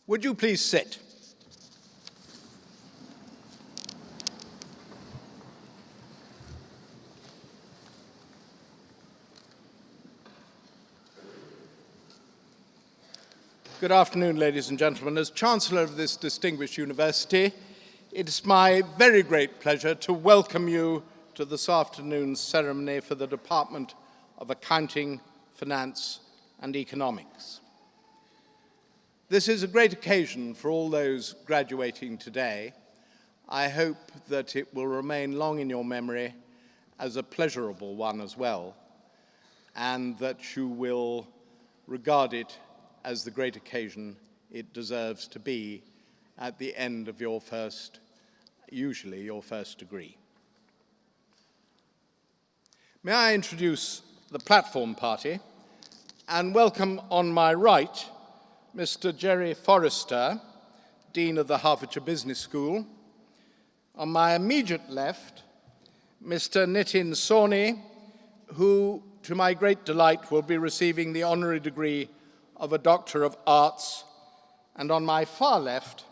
Would you please sit? Good afternoon, ladies and gentlemen. As Chancellor of this distinguished university, it is my very great pleasure to welcome you to this afternoon's ceremony for the Department of Accounting, Finance and Economics. This is a great occasion for all those graduating today. I hope that it will remain long in your memory as a pleasurable one as well, and that you will regard it as the great occasion it deserves to be at the end of your first, usually your first degree. May I introduce the platform party and welcome on my right Mr. Jerry Forrester, Dean of the Hertfordshire Business School. On my immediate left, Mr. Nitin Sawhney, who, to my great delight, will be receiving the honorary degree of a Doctor of Arts, and on my far left,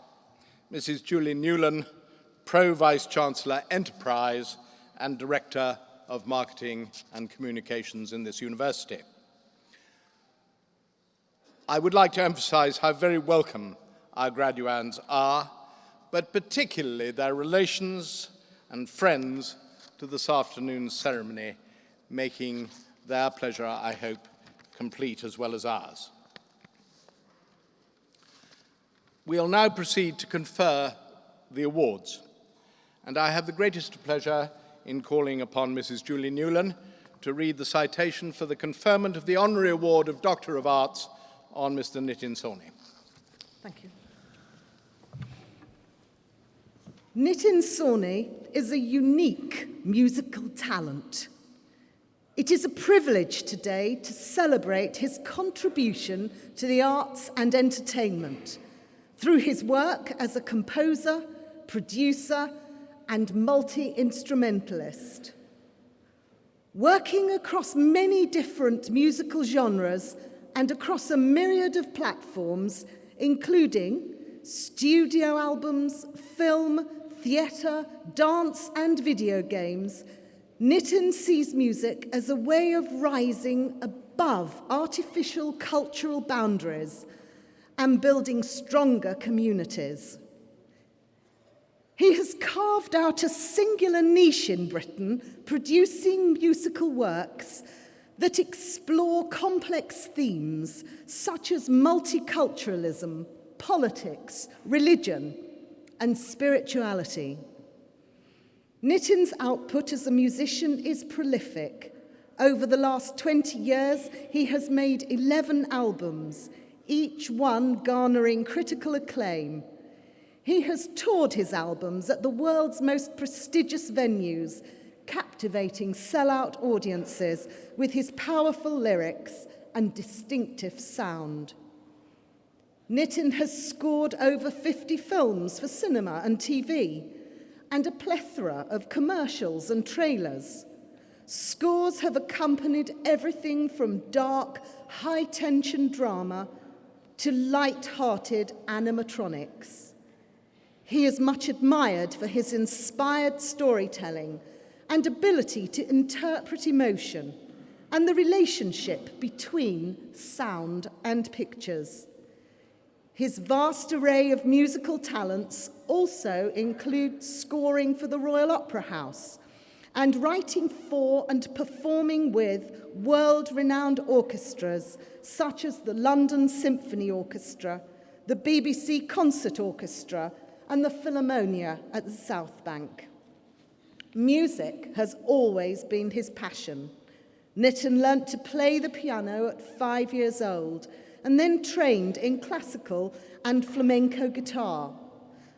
Mrs. Julie Newland, Pro-Vice-Chancellor Enterprise and Director of Marketing and Communications in this university. I would like to emphasize how very welcome our graduands are, but particularly their relations and friends to this afternoon's ceremony, making their pleasure, I hope, complete as well as ours. We'll now proceed to confer the awards, and I have the greatest pleasure in calling upon Mrs. Julie Newland to read the citation for the conferment of the Honorary Award of Doctor of Arts on Mr. Nitin Sawhney. Thank you. Nitin Sawhney is a unique musical talent. It is a privilege today to celebrate his contribution to the arts and entertainment through his work as a composer, producer, and multi-instrumentalist. Working across many different musical genres and across a myriad of platforms, including studio albums, film, theatre, dance, and video games, Nitin sees music as a way of rising above artificial cultural boundaries and building stronger communities. He has carved out a singular niche in Britain, producing musical works that explore complex themes such as multiculturalism, politics, religion, and spirituality. Nitin's output as a musician is prolific. Over the last 20 years, he has made 11 albums, each one garnering critical acclaim. He has toured his albums at the world's most prestigious venues, captivating sellout audiences with his powerful lyrics and distinctive sound. Nitin has scored over 50 films for cinema and TV, and a plethora of commercials and trailers. Scores have accompanied everything from dark, high-tension drama to light-hearted animatronics. He is much admired for his inspired storytelling and ability to interpret emotion and the relationship between sound and pictures. His vast array of musical talents also include scoring for the Royal Opera House and writing for and performing with world-renowned orchestras such as the London Symphony Orchestra, the BBC Concert Orchestra, and the Philharmonia at the South Bank. Music has always been his passion. Nitin learnt to play the piano at 5 years old and then trained in classical and flamenco guitar.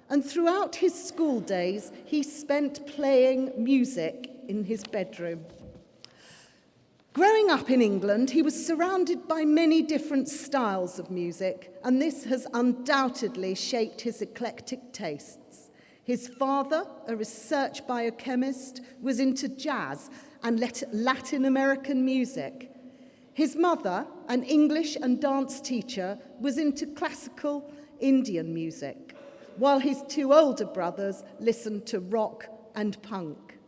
And throughout his school days, he spent playing music in his bedroom. Growing up in England, he was surrounded by many different styles of music, and this has undoubtedly shaped his eclectic tastes. His father, a research biochemist, was into jazz and Latin American music. His mother, an English and dance teacher, was into classical, Indian music, while his two older brothers listened to rock and punk.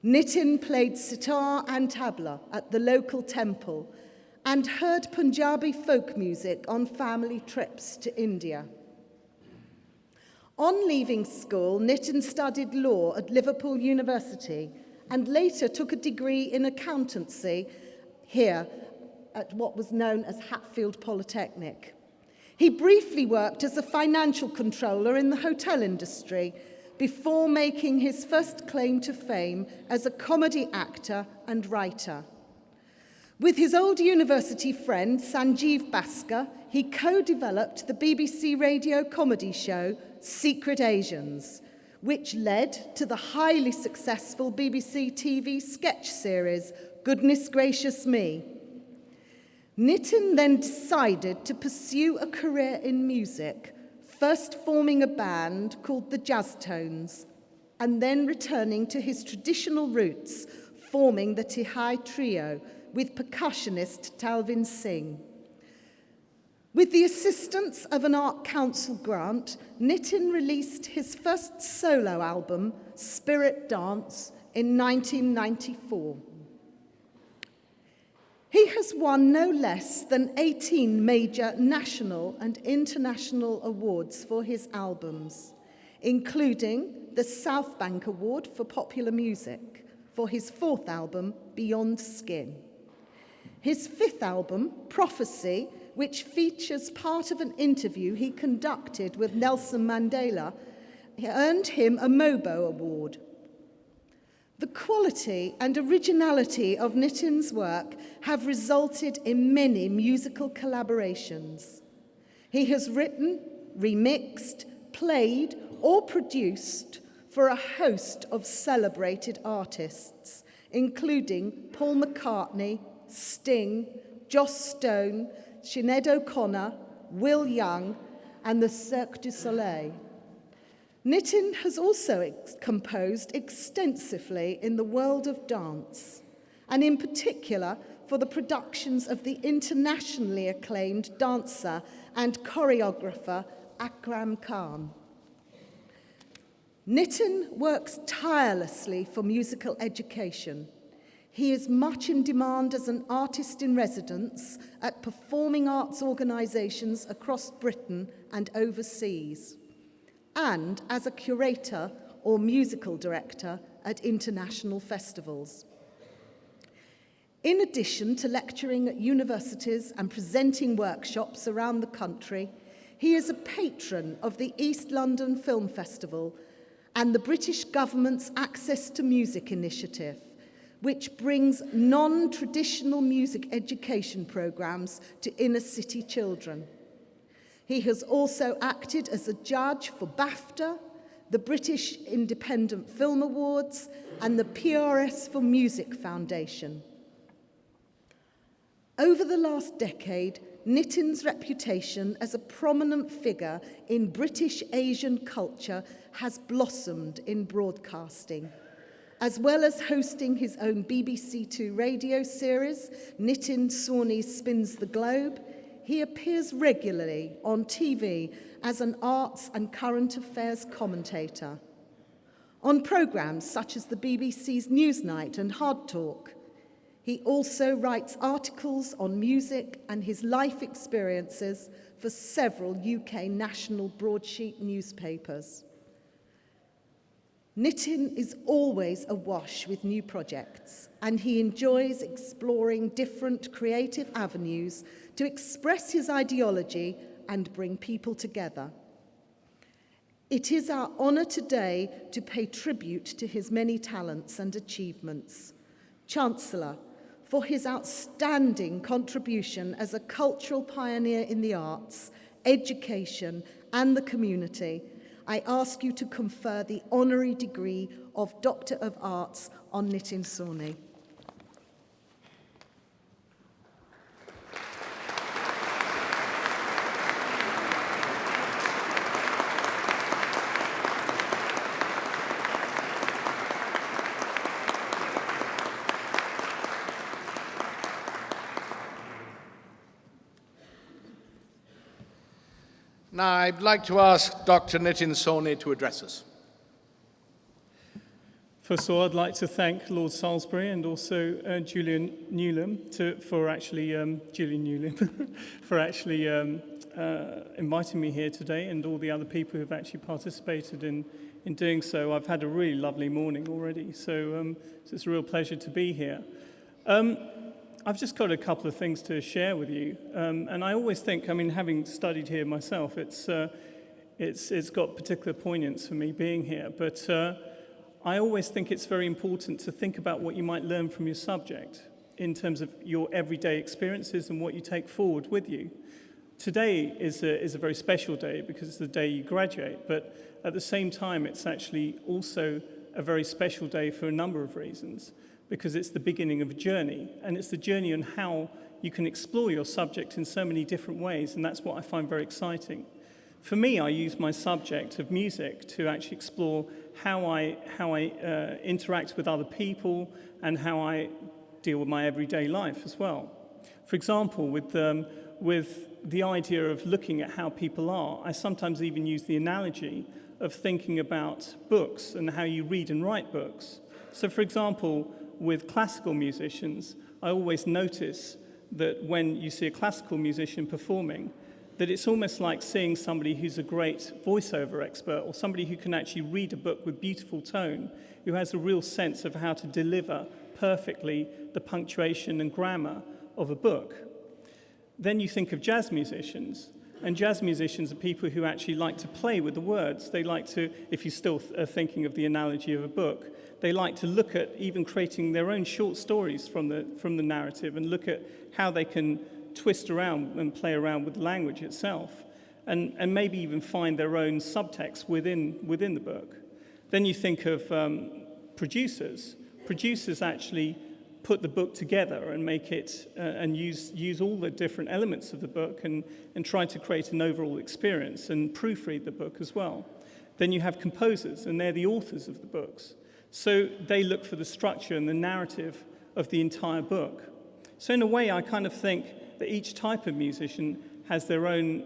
Nitin played sitar and tabla at the local temple and heard Punjabi folk music on family trips to India. On leaving school, Nitin studied law at Liverpool University and later took a degree in accountancy here at what was known as Hatfield Polytechnic. He briefly worked as a financial controller in the hotel industry before making his first claim to fame as a comedy actor and writer. With his old university friend Sanjeev Bhaskar, he co-developed the BBC radio comedy show Secret Asians, which led to the highly successful BBC TV sketch series Goodness Gracious Me. Nitin then decided to pursue a career in music, first forming a band called the Jazz Tones, and then returning to his traditional roots, forming the Tihai Trio with percussionist Talvin Singh. With the assistance of an Art Council grant, Nitin released his first solo album, Spirit Dance, in 1994. He has won no less than 18 major national and international awards for his albums, including the South Bank Award for Popular Music for his fourth album, Beyond Skin. His fifth album, Prophecy, which features part of an interview he conducted with Nelson Mandela, earned him a MOBO Award. The quality and originality of Nitin's work have resulted in many musical collaborations. He has written, remixed, played, or produced for a host of celebrated artists, including Paul McCartney, Sting, Joss Stone, Sinead O'Connor, Will Young, and the Cirque du Soleil. Nitin has also composed extensively in the world of dance, and in particular for the productions of the internationally acclaimed dancer and choreographer Akram Khan. Nitin works tirelessly for musical education. He is much in demand as an artist in residence at performing arts organisations across Britain and overseas, and as a curator or musical director at international festivals. In addition to lecturing at universities and presenting workshops around the country, he is a patron of the East London Film Festival and the British government's Access to Music initiative, which brings non-traditional music education programmes to inner-city children. He has also acted as a judge for BAFTA, the British Independent Film Awards, and the PRS for Music Foundation. Over the last decade, Nitin's reputation as a prominent figure in British Asian culture has blossomed in broadcasting. As well as hosting his own BBC Two radio series, Nitin Sawhney Spins the Globe, he appears regularly on TV as an arts and current affairs commentator. On programmes such as the BBC's Newsnight and Hard Talk, he also writes articles on music and his life experiences for several UK national broadsheet newspapers. Nitin is always awash with new projects, and he enjoys exploring different creative avenues to express his ideology and bring people together. It is our honour today to pay tribute to his many talents and achievements. Chancellor, for his outstanding contribution as a cultural pioneer in the arts, education, and the community, I ask you to confer the honorary degree of Doctor of Arts on Nitin Sawhney. Now, I'd like to ask Dr. Nitin Sawhney to address us. First of all, I'd like to thank Lord Salisbury and also Julian Newland for actually inviting me here today, and all the other people who've actually participated in doing so. I've had a really lovely morning already, so it's a real pleasure to be here. I've just got a couple of things to share with you, and I always think, having studied here myself, it's got particular poignance for me being here, but I always think it's very important to think about what you might learn from your subject in terms of your everyday experiences and what you take forward with you. Today is a very special day because it's the day you graduate, but at the same time, it's actually also a very special day for a number of reasons, because it's the beginning of a journey, and it's the journey on how you can explore your subject in so many different ways, and that's what I find very exciting. For me, I use my subject of music to actually explore how I interact with other people and how I deal with my everyday life as well. For example, with the idea of looking at how people are, I sometimes even use the analogy of thinking about books and how you read and write books. So, for example, with classical musicians, I always notice that when you see a classical musician performing, that it's almost like seeing somebody who's a great voiceover expert or somebody who can actually read a book with beautiful tone, who has a real sense of how to deliver perfectly the punctuation and grammar of a book. Then you think of jazz musicians, and jazz musicians are people who actually like to play with the words. They like to, if you're still thinking of the analogy of a book, they like to look at even creating their own short stories from the narrative and look at how they can twist around and play around with the language itself, and maybe even find their own subtext within the book. Then you think of producers. Producers actually put the book together and make it and use all the different elements of the book and try to create an overall experience and proofread the book as well. Then you have composers, and they're the authors of the books. So they look for the structure and the narrative of the entire book. So in a way, I kind of think that each type of musician has their own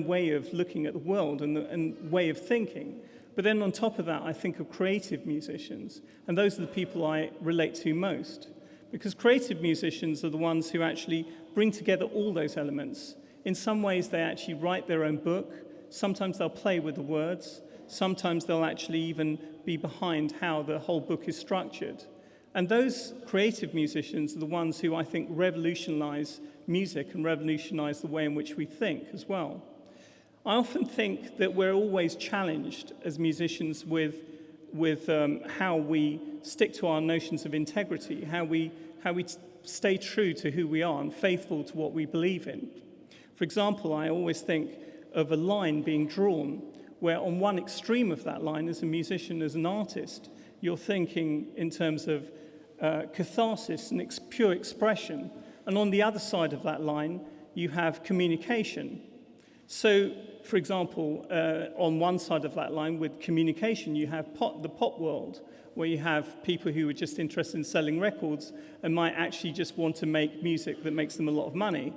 way of looking at the world and way of thinking. But then on top of that, I think of creative musicians, and those are the people I relate to most. Because creative musicians are the ones who actually bring together all those elements. In some ways, they actually write their own book. Sometimes they'll play with the words. Sometimes they'll actually even be behind how the whole book is structured. And those creative musicians are the ones who I think revolutionize music and revolutionize the way in which we think as well. I often think that we're always challenged as musicians with how we stick to our notions of integrity, how we stay true to who we are and faithful to what we believe in. For example, I always think of a line being drawn where on one extreme of that line, as a musician, as an artist, you're thinking in terms of catharsis and pure expression. And on the other side of that line, you have communication. So, for example, on one side of that line with communication, you have the pop world, where you have people who are just interested in selling records and might actually just want to make music that makes them a lot of money.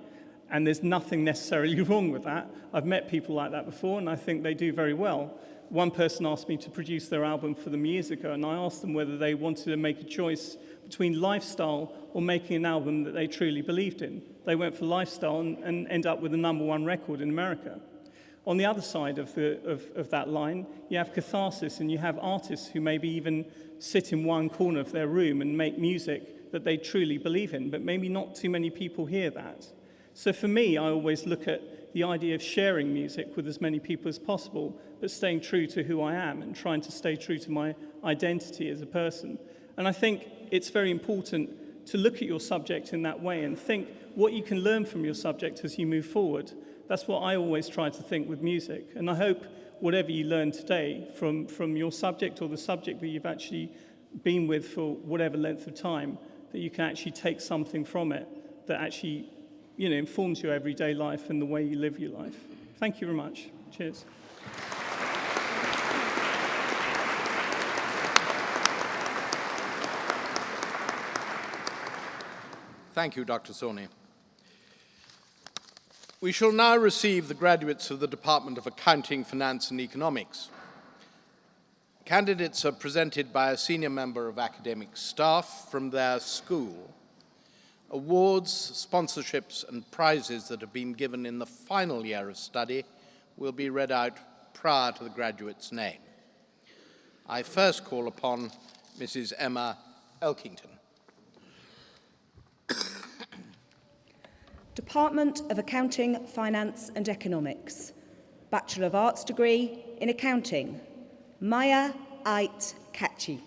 And there's nothing necessarily wrong with that. I've met people like that before, and I think they do very well. One person asked me to produce their album for them years ago, and I asked them whether they wanted to make a choice between lifestyle or making an album that they truly believed in. They went for lifestyle and end up with the #1 record in America. On the other side of that line, you have catharsis, and you have artists who maybe even sit in one corner of their room and make music that they truly believe in, but maybe not too many people hear that. So for me, I always look at the idea of sharing music with as many people as possible, but staying true to who I am and trying to stay true to my identity as a person. And I think it's very important to look at your subject in that way and think what you can learn from your subject as you move forward. That's what I always try to think with music. And I hope whatever you learn today from your subject or the subject that you've actually been with for whatever length of time, that you can actually take something from it that actually informs your everyday life and the way you live your life. Thank you very much. Cheers. Thank you, Dr. Sawhney. We shall now receive the graduates of the Department of Accounting, Finance and Economics. Candidates are presented by a senior member of academic staff from their school. Awards, sponsorships and prizes that have been given in the final year of study will be read out prior to the graduate's name. I first call upon Mrs. Emma Elkington. Department of Accounting, Finance and Economics. Bachelor of Arts degree in Accounting. Maya Ait Kachi.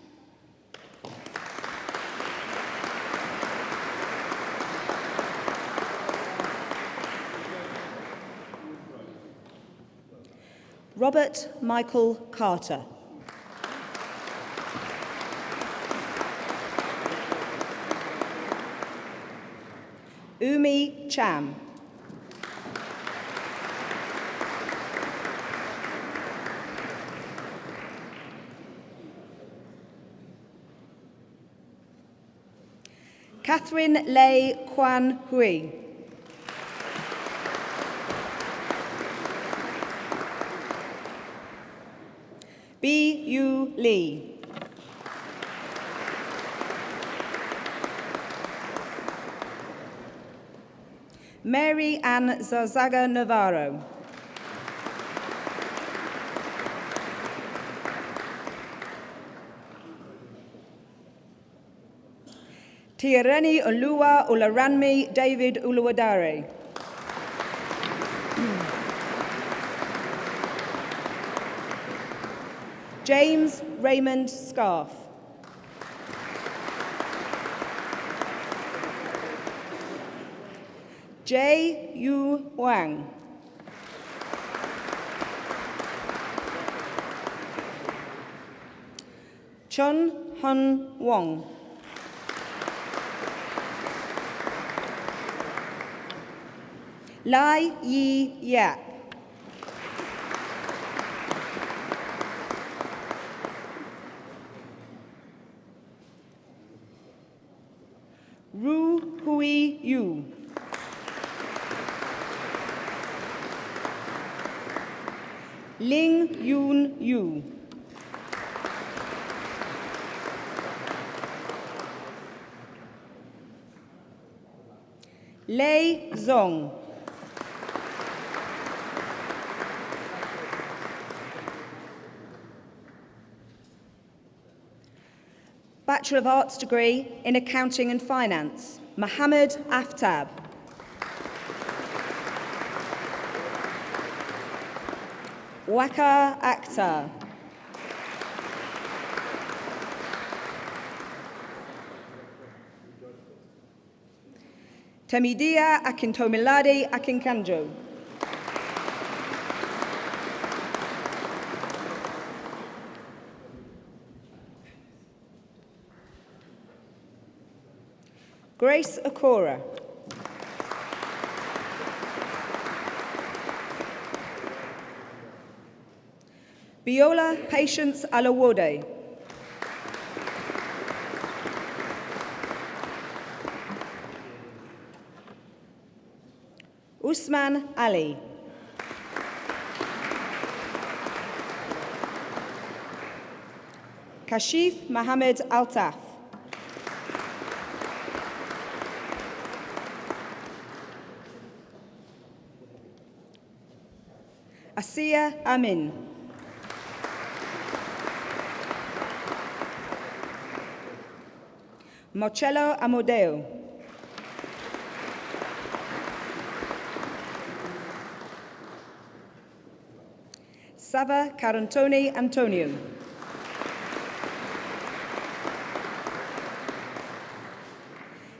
Robert Michael Carter. Umi Cham. Catherine Lei Kwan Hui. B. Yu Lee. Mary Ann Zazaga Navarro. Tiareni Olua Ularanmi David Uluwadare. James Raymond Scarf. J. Yu Wang. Chun Hun Wong. Lai Yi Yap. Ru Hui Yu. Ling Yoon Yu. Lei Zong. Bachelor of Arts degree in Accounting and Finance, Mohammed Aftab. Waka Akhtar. Temidia Akintomiladi Akinkanjo. Grace Okora. Biola Patience Alawode. Usman Ali. Kashif Mohammed Altaf. Asiya Amin. Marcello Amodeo. Sava Carantoni Antonio.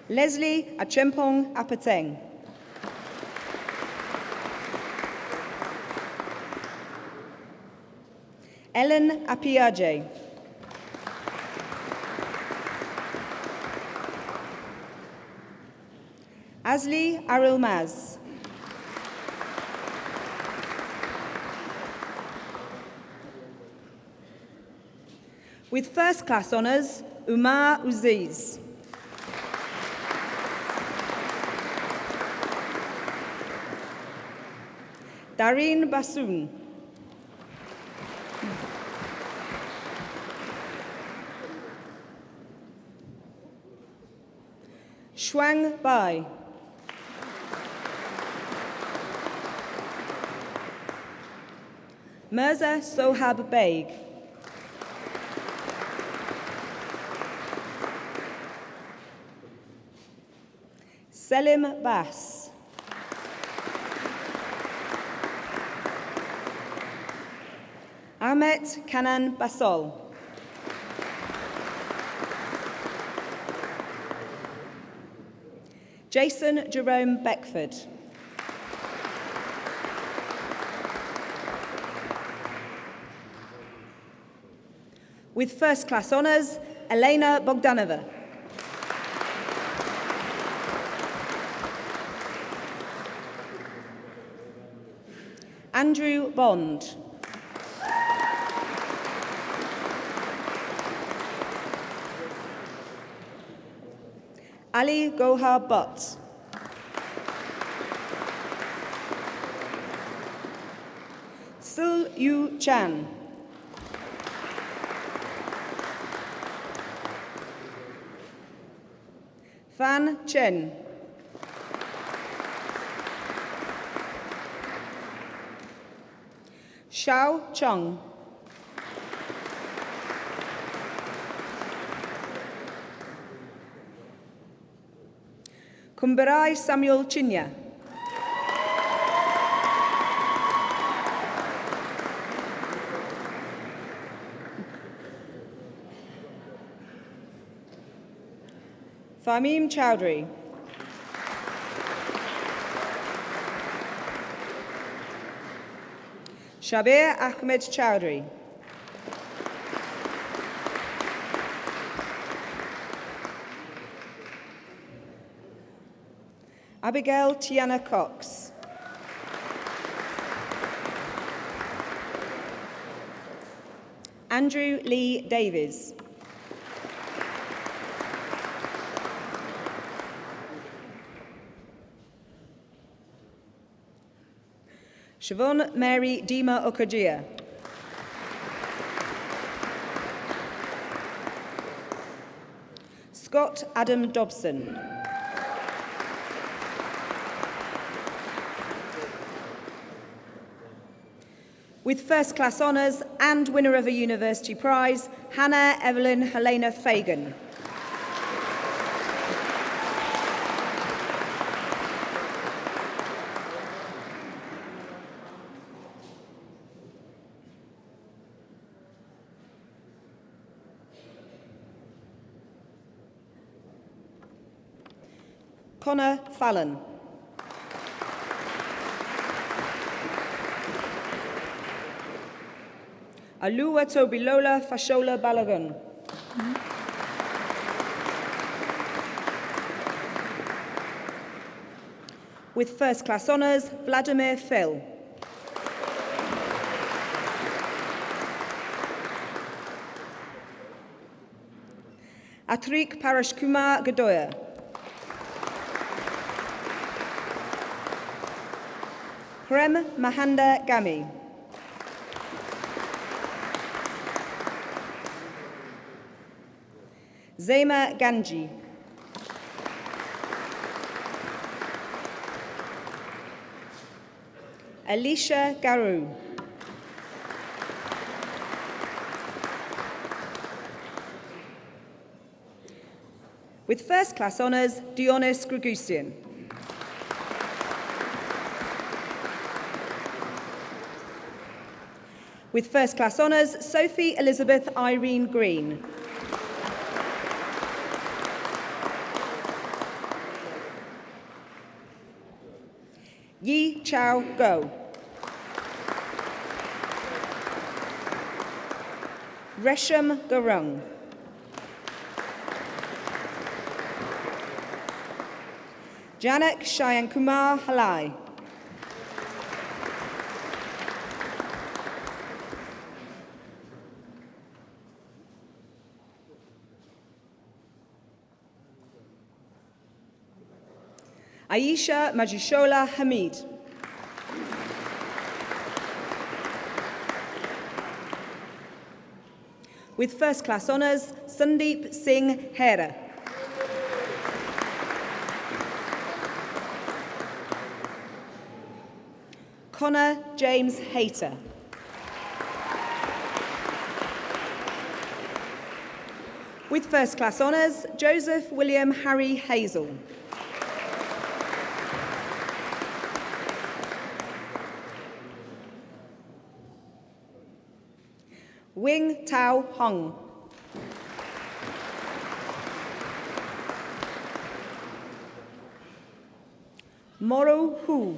Leslie Achempong Apateng. Ellen Apiaje. Asli Arilmaz. With first class honours, Umar Uziz. Darin Basun. Shuang Bai. Mirza Sohab Beg. Selim Bass. Ahmet Kanan Basol. Jason Jerome Beckford. With first class honours, Elena Bogdanova. Andrew Bond. Ali Gohar Butt. Sil Yu Chan. Fan Chen. Xiao Chung. Kumbarai Samuel Chinya. Famim Chowdhury. Shabir Ahmed Chowdhury. Abigail Tiana Cox. Andrew Lee Davies. Siobhan Mary Dima Okojia. Scott Adam Dobson. With first class honours and winner of a university prize, Hannah Evelyn Helena Fagan. Connor Fallon. Aluwa Tobilola Fashola Balagun. With first class honours, Vladimir Phil. Atrik Parashkumar Godoya. Prem Mahanda Gami. Zema Ganji. Alicia Garu. With first class honours, Dionys Gregusian. With first class honours, Sophie Elizabeth Irene Green. Yi Chao Go. Resham Gurung. Janak Shayankumar Halai. Aisha Majushola Hamid. With first class honours, Sandeep Singh Hera. Connor James Hayter. With first class honours, Joseph William Harry Hazel. Wing Tao Hong. Moro Hu.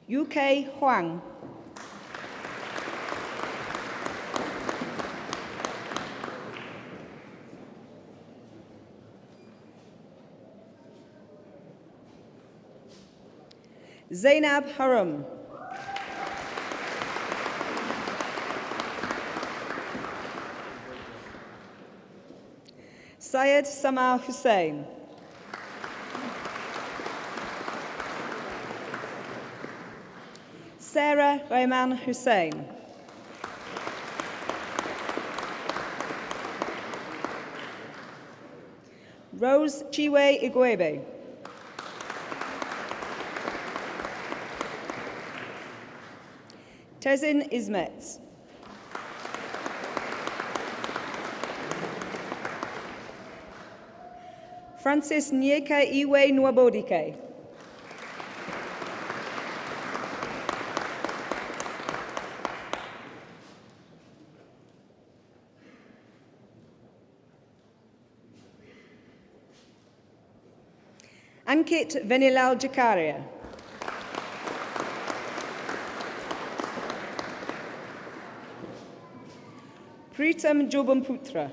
UK Huang. Zainab Harum. Syed Samar Hussain. Sarah Rehman Hussain. Rose Chiwe Igwebe. Tezin Ismet. Francis Nyeka Iwe Nwabodike. Ankit Venilal Jakaria. Pritam Jobamputra.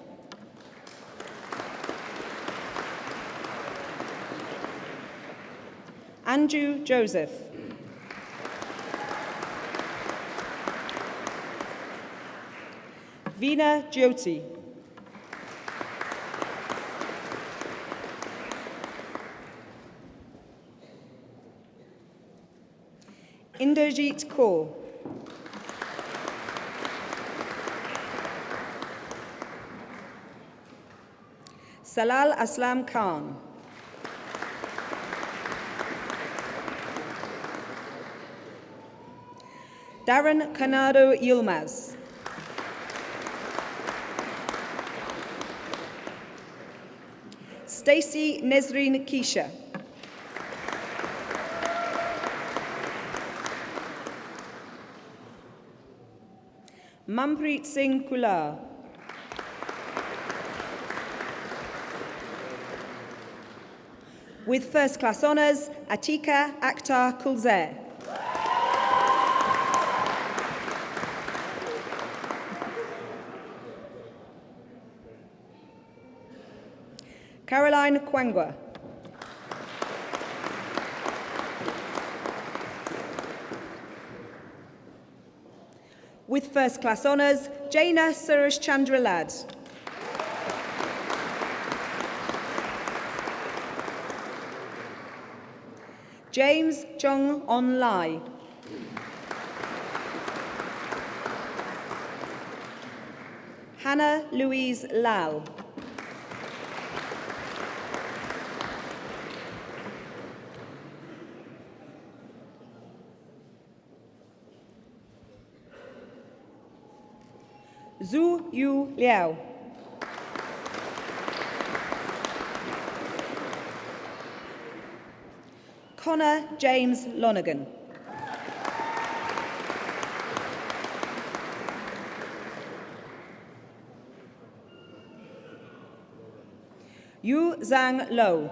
Andrew Joseph. Veena Jyoti. Inderjeet Kaur. Salal Aslam Khan. Darren Canado Yilmaz. Stacey Nesreen Keisha. Manpreet Singh Kular. With first class honours, Atika Akhtar Kulzair. Caroline Kwangwa. With first class honours, Jaina Suresh Chandra Lad. James Chung On Lai. Hannah Louise Lal. Zhu Yu Liao. Connor James Lonergan. Yu Zhang Lo.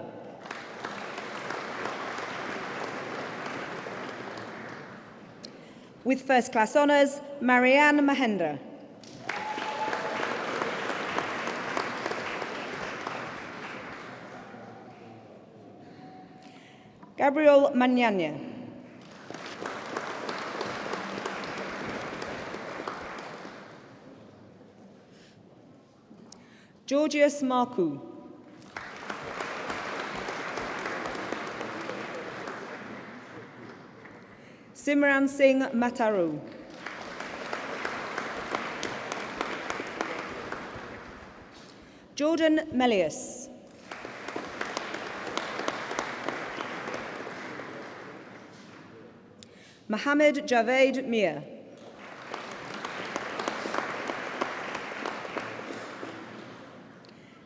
With first class honours, Marianne Mahendra. Gabriel Manyanya. Georgius Marku. Simran Singh Mataru. Jordan Melius. Mohammed Javed Mir.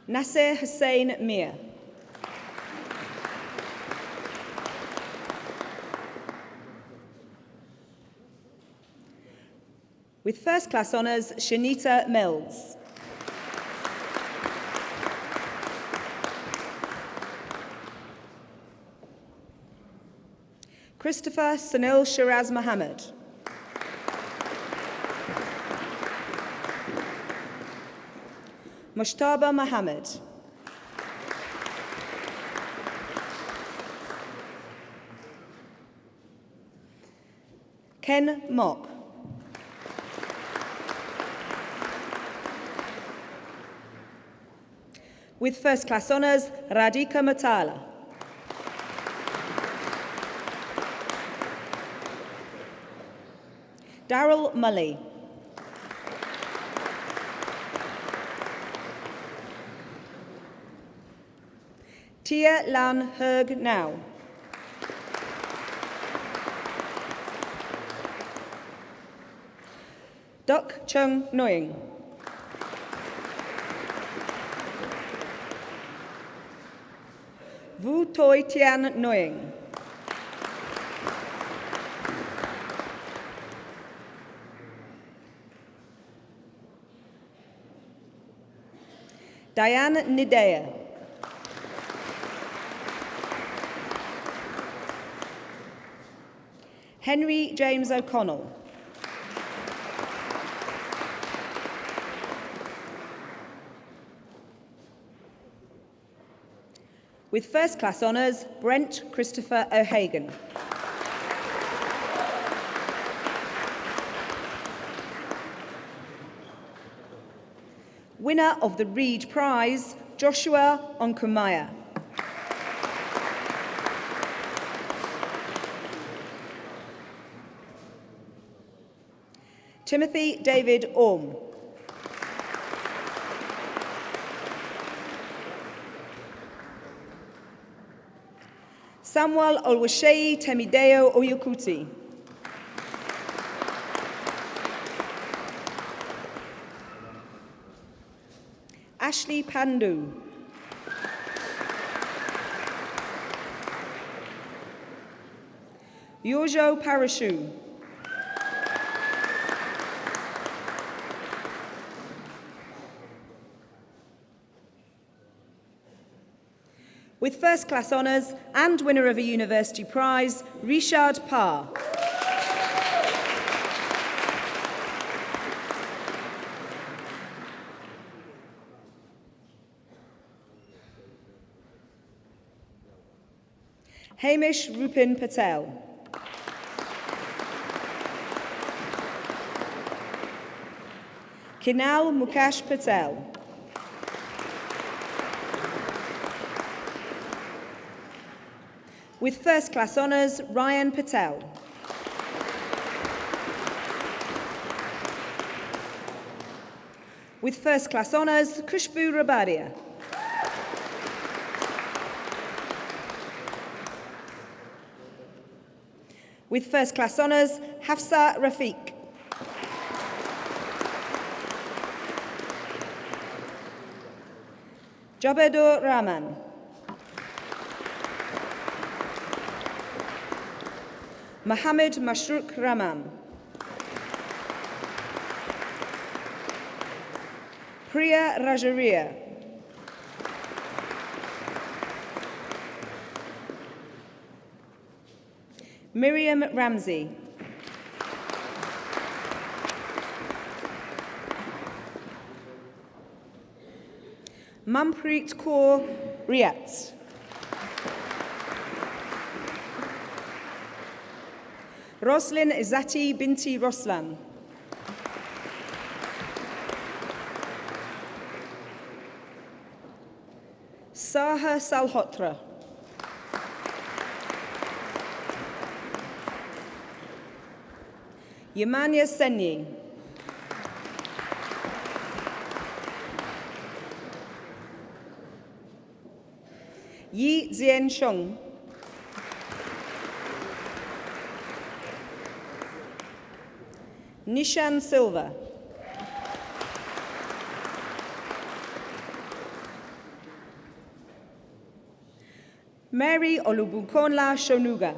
Nasser Hussain Mir. With first class honours, Shanita Mills. Christopher Sunil Shiraz Mohammed. Mushtaba Mohammed. Ken Mock. With first class honours, Radhika Matala. Daryl Mully. Tia Lan Herg Now. Duk Chung Nguyen. Vu Toi Tian Nguyen. Diane Nidea. Henry James O'Connell. With first class honours, Brent Christopher O'Hagan. Winner of the Reed Prize, Joshua Onkumaya. Timothy David Orme. Samuel Olwashei Temideo Oyukuti. Ashley Pandu. Yojo Parashu. With first class honours and winner of a university prize, Rishad Parr. Hamish Rupin Patel. Kinal Mukesh Patel. With first class honours, Ryan Patel. With first class honours, Khushbu Rabadia. With first class honours, Hafsa Rafiq. Jabedur Rahman. Mohammed Mashruk Rahman. Priya Rajaria. Miriam Ramsey. Manpreet Kaur Riat. Roslyn Izzati Binti Roslan. Saha Salhotra. Yemanya Senyi. Yi Zien Sheng. Nishan Silva. Mary Olubukonla Shonuga.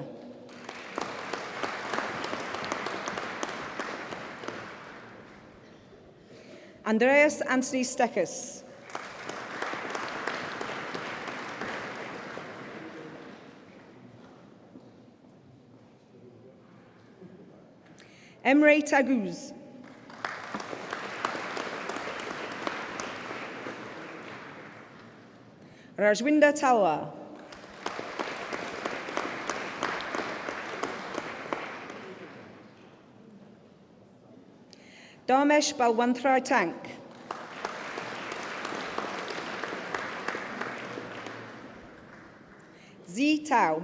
Andreas Anthony Stekes. Emre Taguz. Rajwinder Talwar. Damesh Balwantrai Tank. Zi Tao.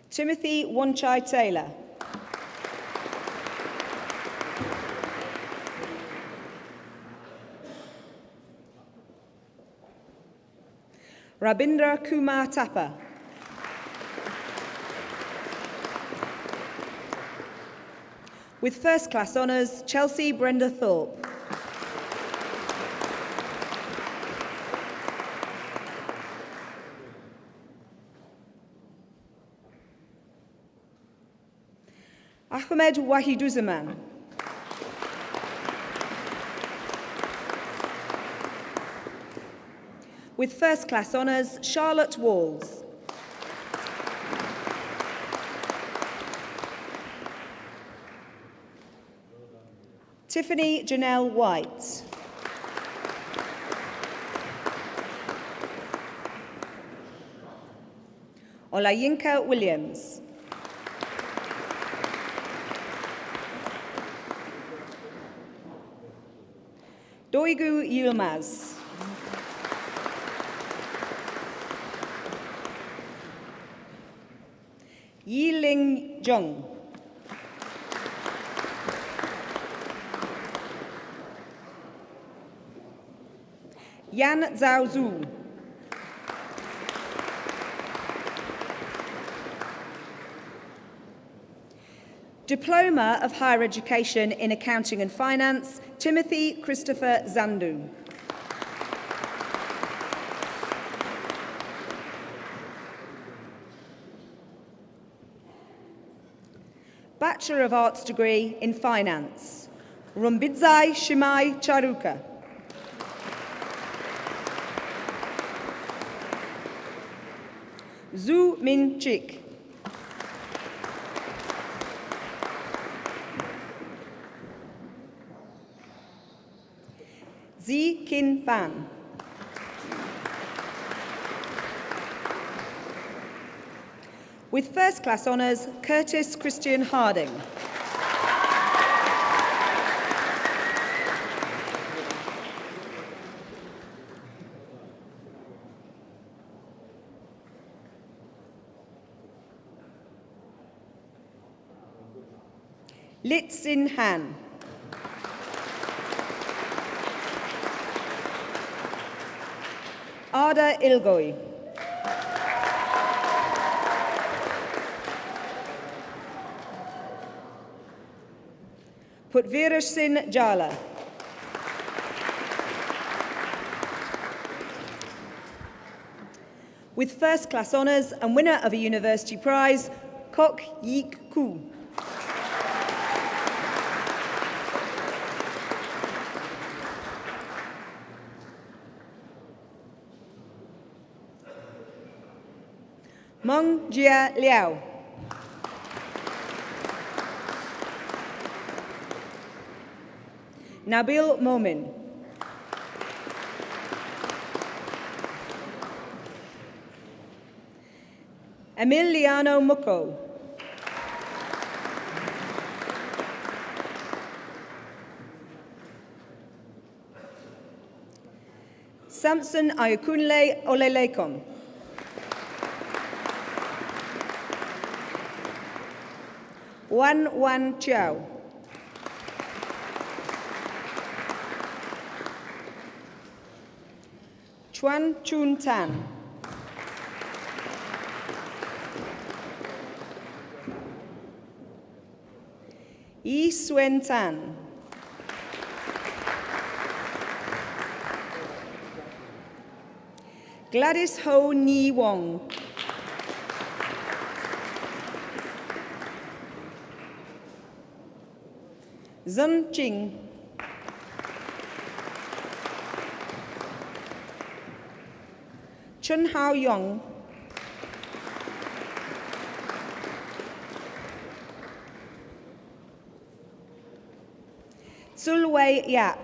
Timothy Wanchai Taylor. Rabindra Kumar Thapa. With first class honours, Chelsea Brenda Thorpe. Ahmed Wahiduzaman. With first class honours, Charlotte Walls. Tiffany Janelle White. Olayinka Williams. Doigu Yilmaz. Yiling Zheng. Yan Zhao Zhu. Diploma of Higher Education in Accounting and Finance, Timothy Christopher Zandu. Bachelor of Arts degree in Finance, Rumbidzai Shimai Charuka. Zhu Min Chik. Zi Kin Fan. With first class honours, Curtis Christian Harding. Lit Sin Han. Ada Ilgoi. Putviraj Sin Jala. With first class honours and winner of a university prize, Kok Yik Koo. Meng Jia Liao. Nabil Momin. Emiliano Mucco. Samson Ayakunle Olelekon. Wan Chow. Chuan Chun Tan. Yi Suen Tan. Gladys Ho Ni Wong. Zun Ching. Chun Hao Yong. Sulwei Yap.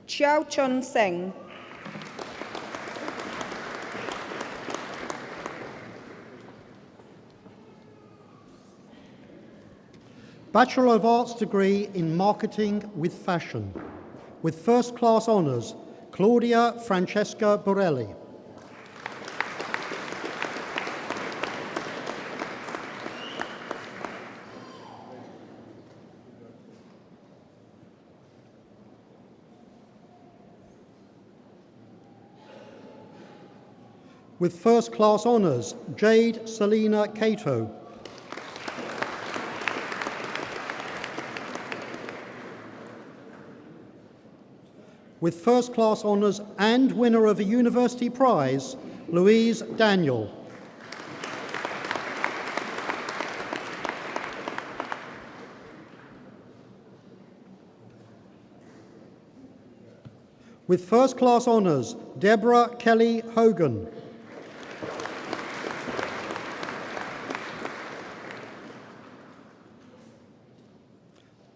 Chiao Chun Seng. Bachelor of Arts degree in Marketing with Fashion, with first class honours, Claudia Francesca Borelli. With first class honours, Jade Selina Cato. With first class honours and winner of a university prize, Louise Daniel. With first class honours, Deborah Kelly Hogan.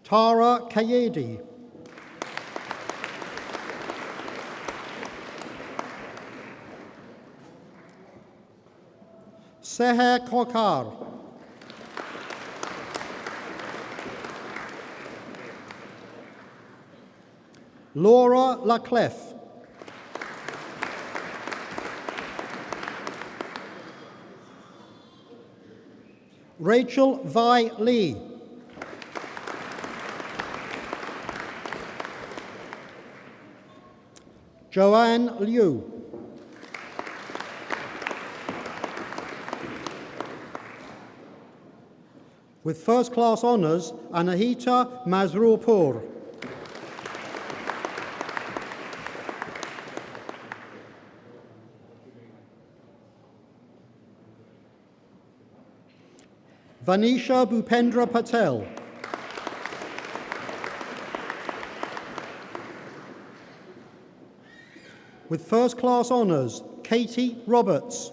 Tara Kayedi. Seher Kokar. Laura Lacleffe. Rachel Vi Lee. Joanne Liu. With first class honours, Anahita Mazrurpur. Vanisha Bhupendra Patel. With first class honours, Katie Roberts.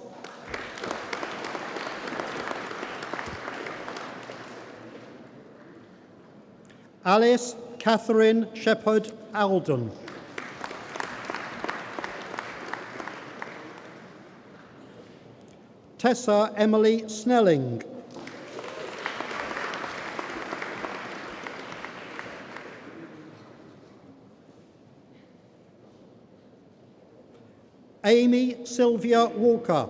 Alice Catherine Shepherd Alden. Tessa Emily Snelling. Amy Sylvia Walker.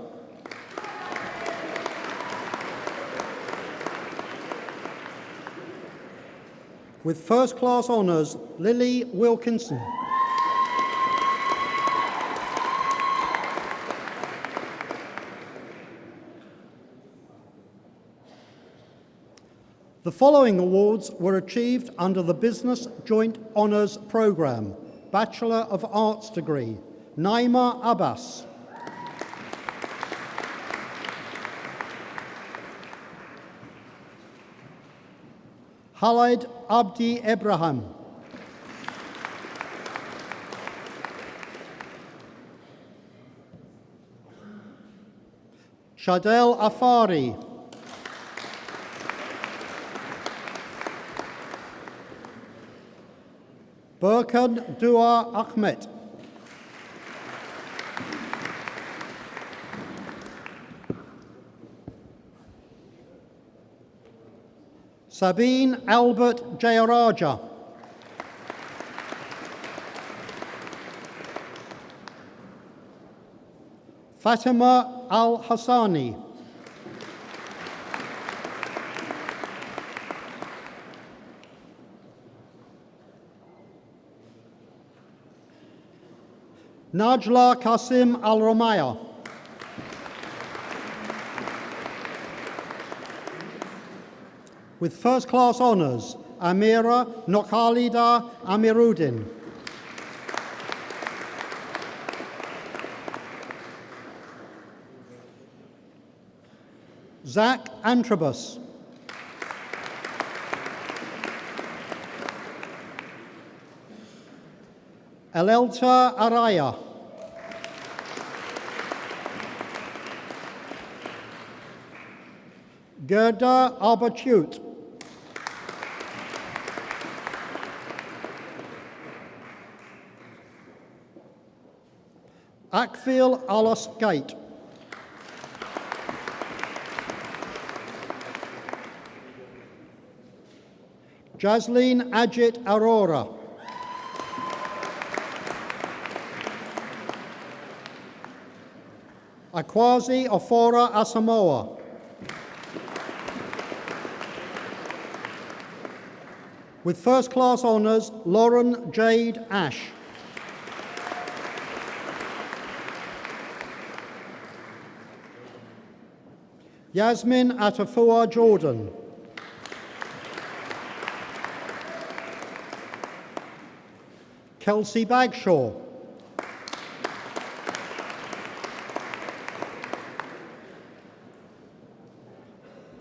With first class honours, Lily Wilkinson. The following awards were achieved under the Business Joint Honours Programme. Bachelor of Arts degree, Naima Abbas. Khalid Abdi Ibrahim. Shadel Afari. Burkan Dua Ahmed. Sabine Albert Jayaraja. Fatima Al-Hassani. Najla Kasim Al-Romaya. With first-class honours, Amira Nokhalida Amiruddin. Zach Antrobus. Elelta Araya. Gerda Arbachute. Akfil Alas Gate. Jasleen Ajit Aurora. Akwazi Ofora Asamoah. With first-class honours, Lauren Jade Ash. Yasmin Atafua Jordan. Kelsey Bagshaw.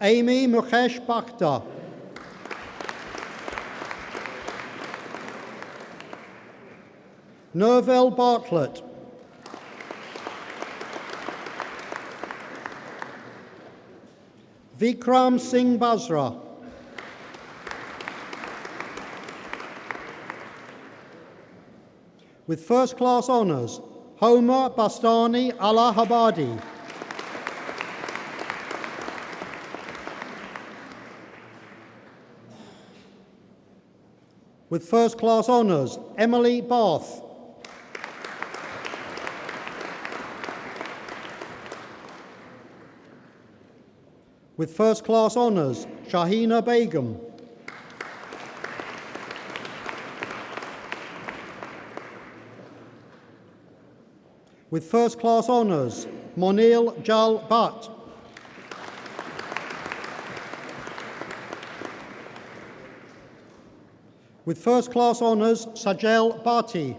Amy Mukesh Bakhtar. Nerval Bartlett. Vikram Singh Basra. With first-class honours, Homer Bastani Allahabadi. With first-class honours, Emily Barth. With first-class honours, Shahina Begum. With first-class honours, Monil Jal Bhatt. With first-class honours, Sajel Bhatti.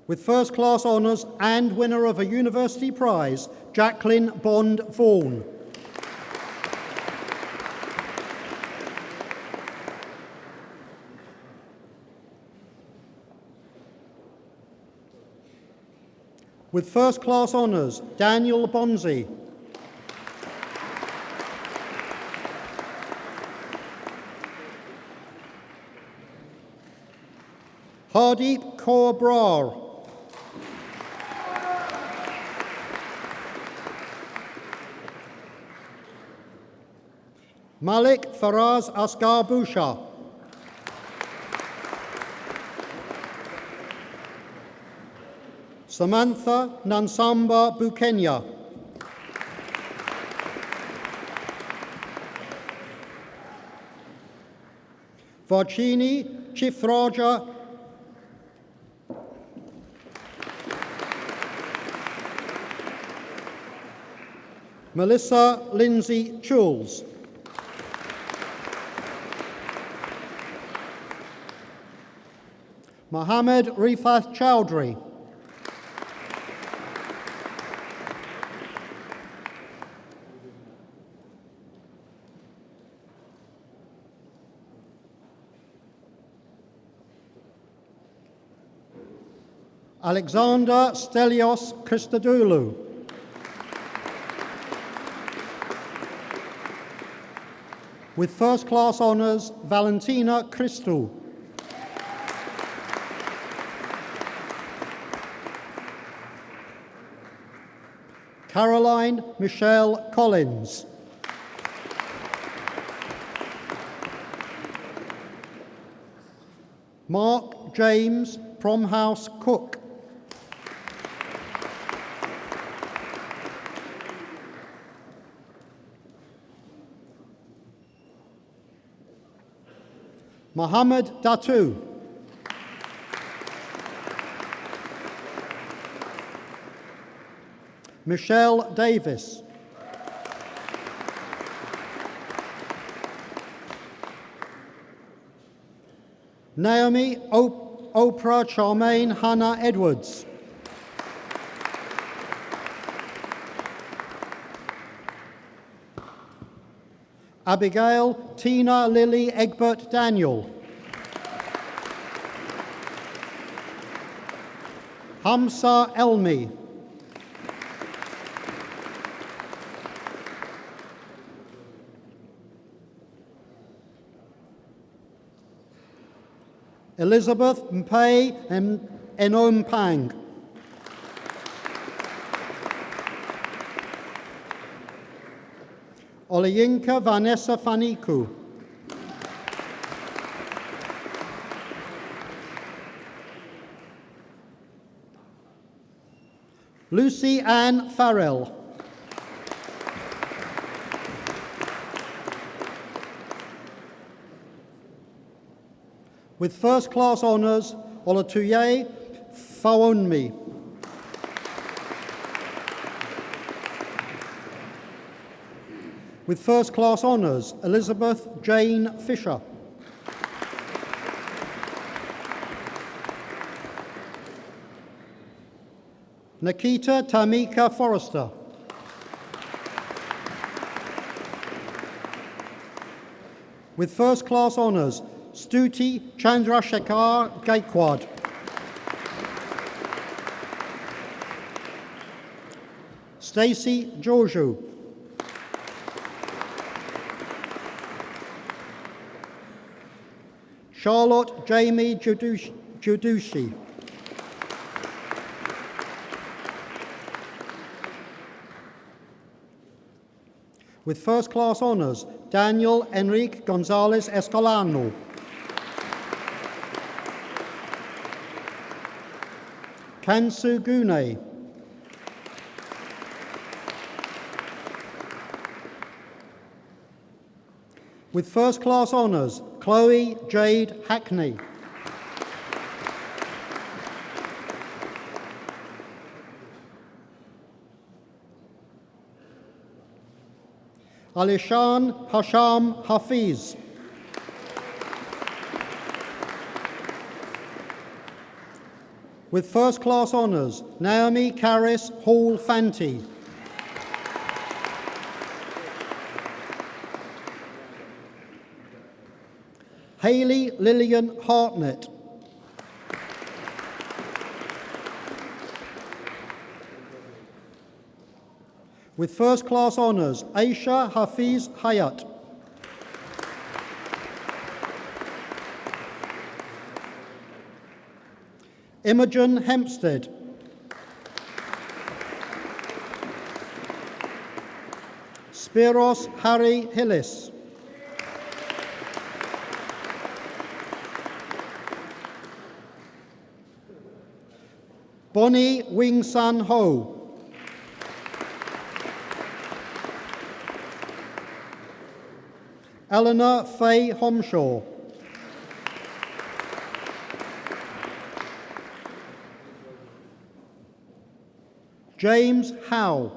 With first-class honours and winner of a university prize, Jacqueline Bond Vaughan. With first-class honours, Daniel Bonzi. Hardeep Kaur Brar. Malik Faraz Asghar Bhusha. Samantha Nansamba Bukenya. Varchini Chithraja. Melissa Lindsay Chules. Mohammed Rifat Chowdhury. Alexander Stelios Christodoulou. With first-class honours, Valentina Christou. Caroline Michelle Collins. Mark James Promhouse Cook. Mohammed Datu. Michelle Davis. Naomi Oprah Charmaine Hannah Edwards. Abigail Tina Lily Egbert Daniel. Hamsa Elmi. Elizabeth Mpei Enom Pang. Olayinka Vanessa Faniku. Lucy Ann Farrell. With first class honours, Olatuye Fawonmi. With first class honours, Elizabeth Jane Fisher. Nikita Tamika Forrester. With first class honours, Stuti Chandrasekhar Gaikwad. Stacey Georgiou. Charlotte Jamie Judushi. With first class honours, Daniel Enrique Gonzalez Escalano. Kansu Gune. With first class honours, Chloe Jade Hackney. Alishan Hasham Hafiz. With first class honours, Naomi Caris Hall Fanti. Hayley Lillian Hartnett. With first class honours, Aisha Hafiz Hayat. Imogen Hempstead. Spiros Harry Hillis. Bonnie Wing San Ho. Eleanor Faye Homshaw. James Howe.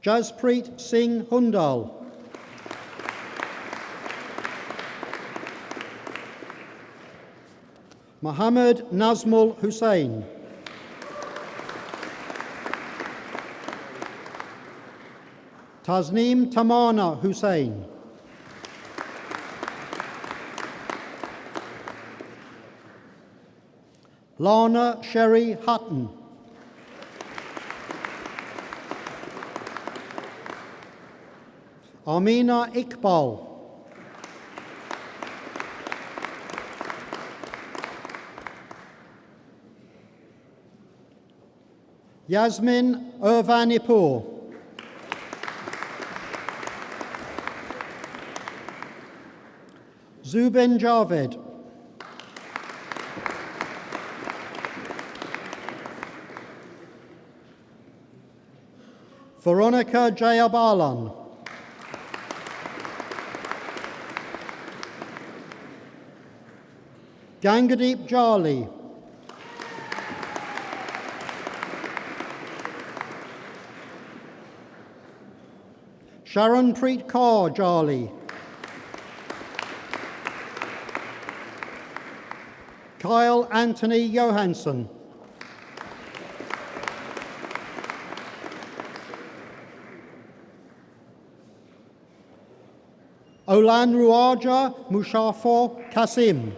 Jaspreet Singh Hundal. Mohammed Nazmul Hussain. Tasneem Tamana Hussain. Lana Sherry Hutton. Amina Iqbal. Yasmin Irvanipur. Zubin Javed. Veronica Jayabalan. Gangadeep Jali. Sharon Preet Kaur Jali. Kyle Anthony Johansson. Olan Ruaja Mushafo Kasim.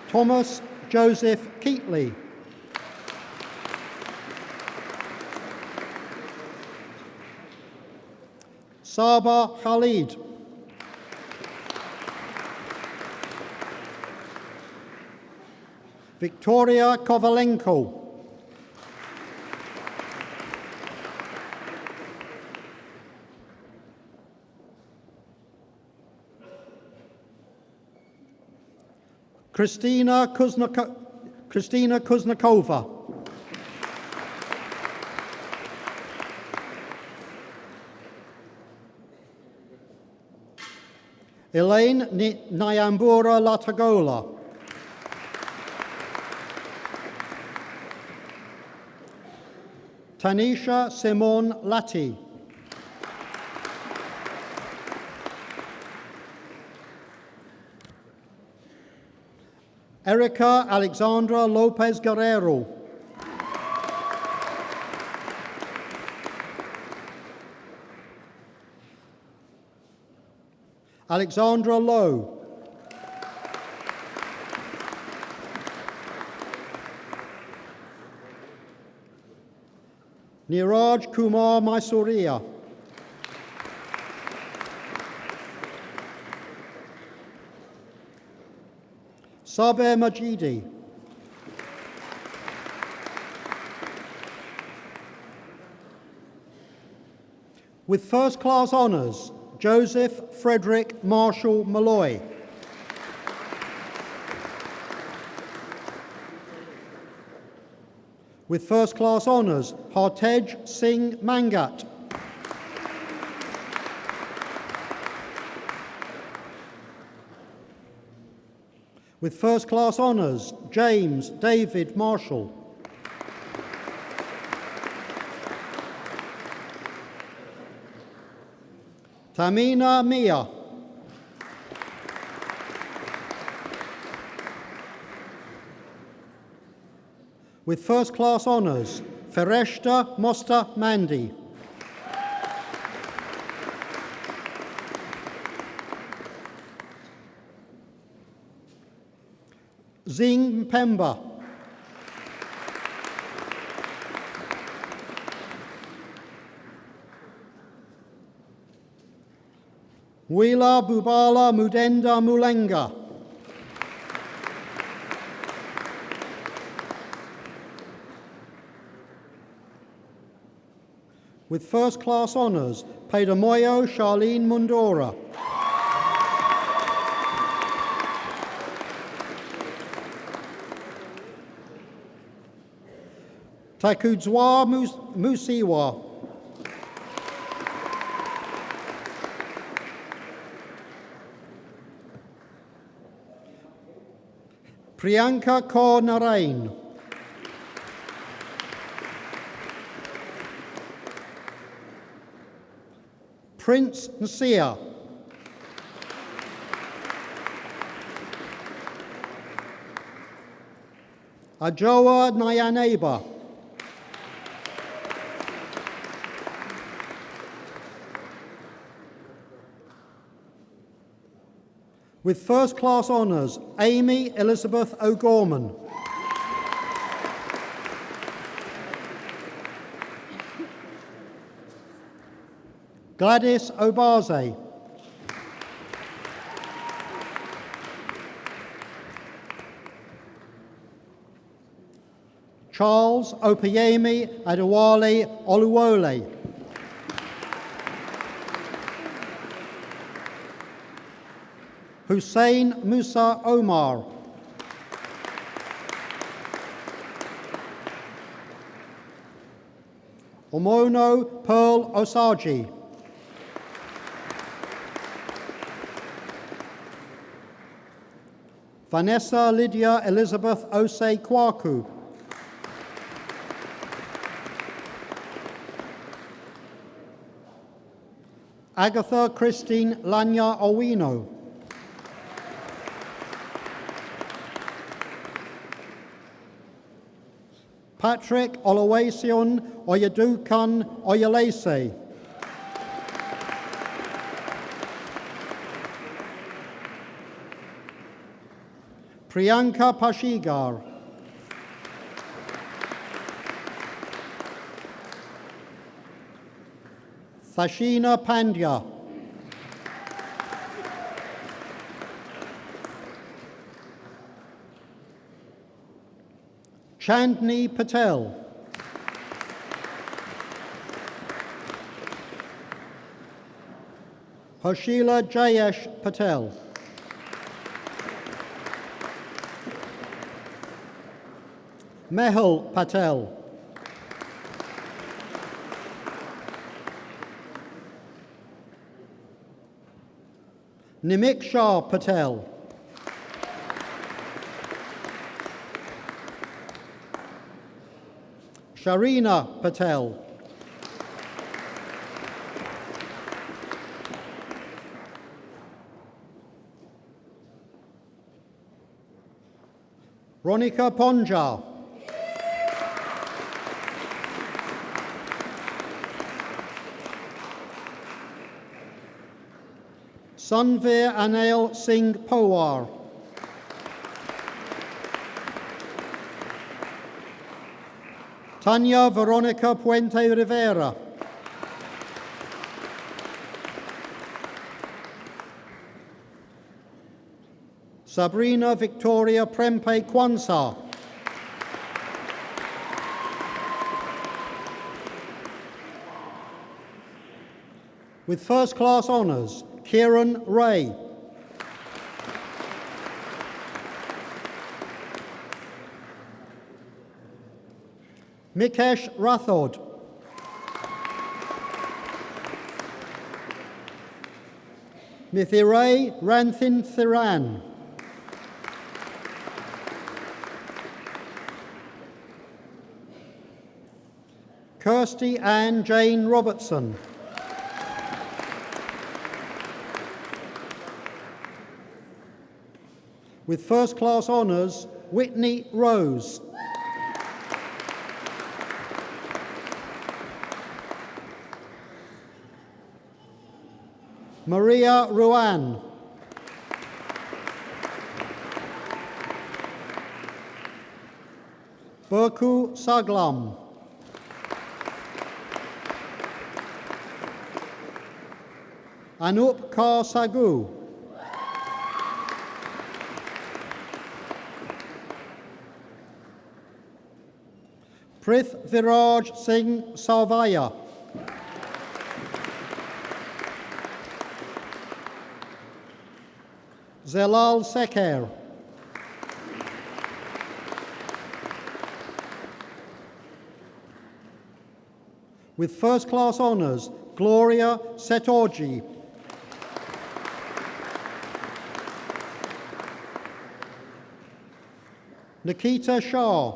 Thomas Joseph Keatley. Saba Khalid. Victoria Kovalenko. Kristina Kuznakova. Elaine Nyambura Latagola. Tanisha Simon Lati. Erica Alexandra Lopez Guerrero. Alexandra Lowe. Niraj Kumar Mysoria. Saber Majidi. With first-class honours, Joseph Frederick Marshall Malloy. With first-class honours, Hartej Singh Mangat. With first-class honours, James David Marshall. Tamina Mia. With first-class honours, Fereshta Mosta Mandi. Zing Mpemba. Wila Bubala Mudenda Mulenga. With first-class honours, Pedamoyo Charlene Mundora. Takudzwa Musiwa. Priyanka Kaur Narain. Prince Nasia. Ajoa Nayaneba. With first-class honours, Amy Elizabeth O'Gorman. Gladys Obaze. Charles Opeyemi Adewale Oluwole. Hussein Musa Omar. Omono Pearl Osaji. Vanessa Lydia Elizabeth Osei Kwaku. Agatha Christine Lanya Owino. Patrick Oluwaseun Oyedukan Oyelese. Priyanka Pashigar. Thashina Pandya. Chandni Patel. Harshila Jayesh Patel. Mehul Patel. Nimik Shah Patel. Sharina Patel. Ronika Ponja. Sanveer Anil Singh Pawar. Tanya Veronica Puente Rivera. Sabrina Victoria Prempe Kwanzaa. With first class honours, Kieran Ray. Mikesh Rathod. Mithiray Ranthin Thiran. Kirsty Ann Jane Robertson. With first class honours, Whitney Rose. Maria Ruan. Burku Saglam. Anup Kaur Sagu. Prith Viraj Singh Sarvaya. Zelal Seker. With first class honours, Gloria Setorji. Nikita Shah.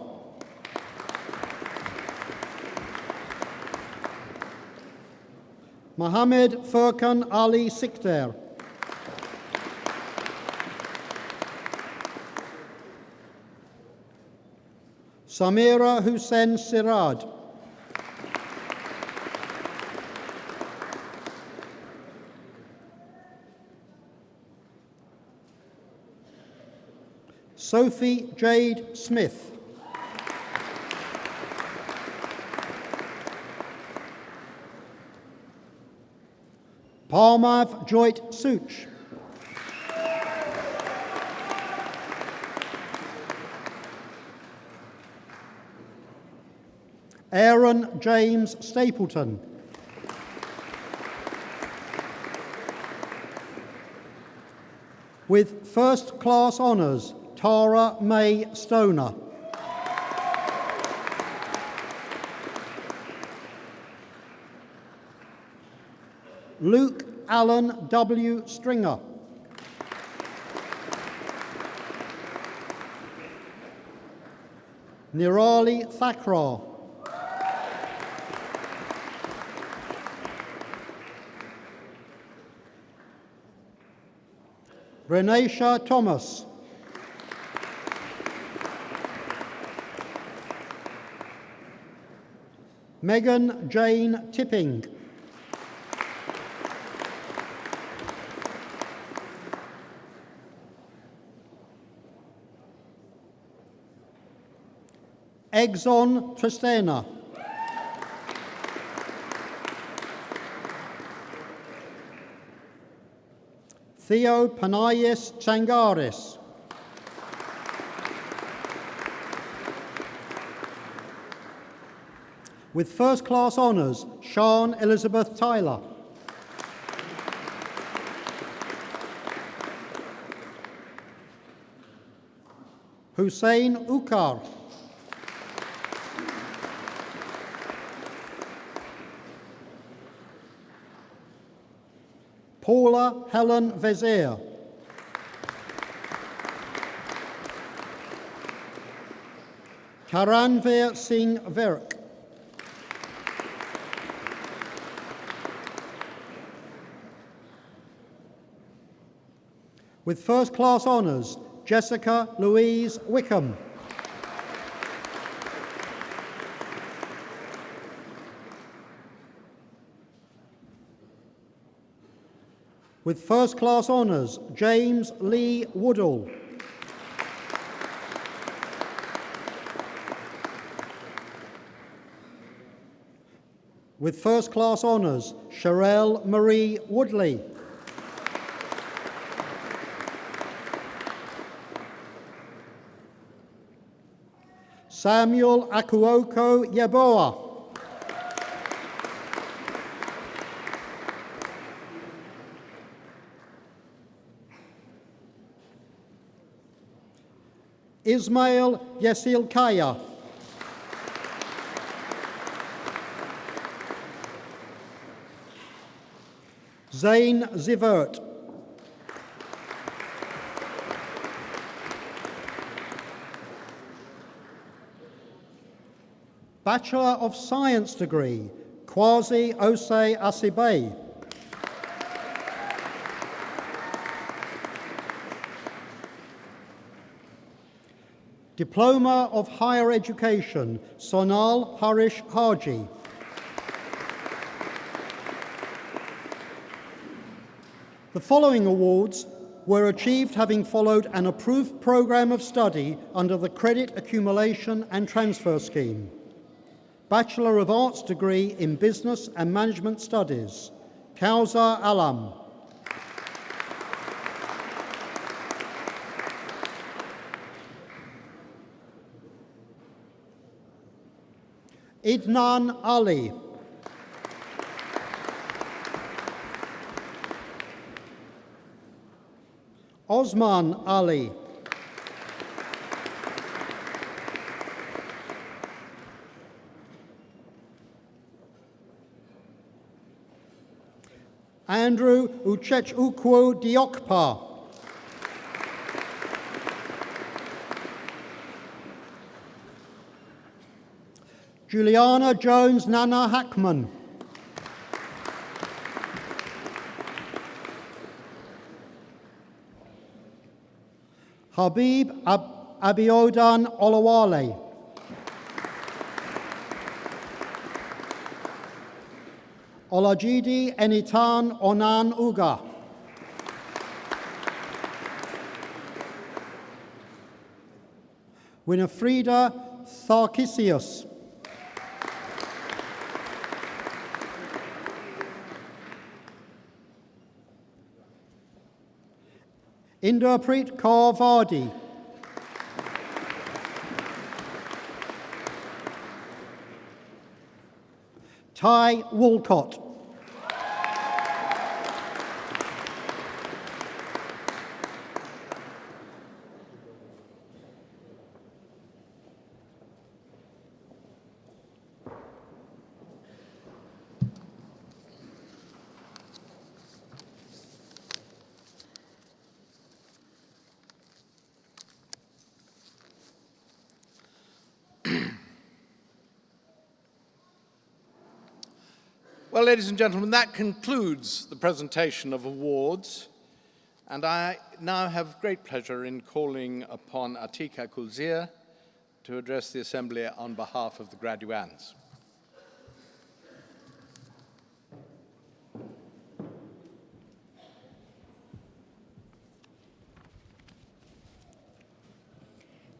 Mohammed Furkan Ali Sikder. Samira Hussein Sirad. Sophie Jade Smith. Parmav Joit Such. Aaron James Stapleton. With first class honours, Tara May Stoner. Luke Allen W. Stringer. Nirali Thakrar. Renisha Thomas. Megan Jane Tipping. Exon Tristana. Theo Panayis Tsangaris. With first class honours, Sian Elizabeth Tyler. Hussein Ukar. Paula Helen Vezier. Karanveer Singh Virk. With first class honours, Jessica Louise Wickham. With first class honours, James Lee Woodall. With first class honours, Sherelle Marie Woodley. Samuel Akuoko Yeboah. Ismail Yesil Kaya. Zain Zivert. Bachelor of Science degree, Kwasi Osei Asibe. Diploma of Higher Education, Sonal Harish Haji. The following awards were achieved having followed an approved programme of study under the Credit Accumulation and Transfer Scheme. Bachelor of Arts degree in Business and Management Studies, Kausar Alam. Idnan Ali. Osman Ali. Andrew Uchechukwu Diokpa. Juliana Jones Nana Hackman. Habib Abiodan Olawale. Olajide Enitan Onan Uga. Winifrida Tharkisius. Inderpreet Kaur Vardi. Ty Walcott. Well, ladies and gentlemen, that concludes the presentation of awards, and I now have great pleasure in calling upon Atika Kulzir to address the Assembly on behalf of the graduands.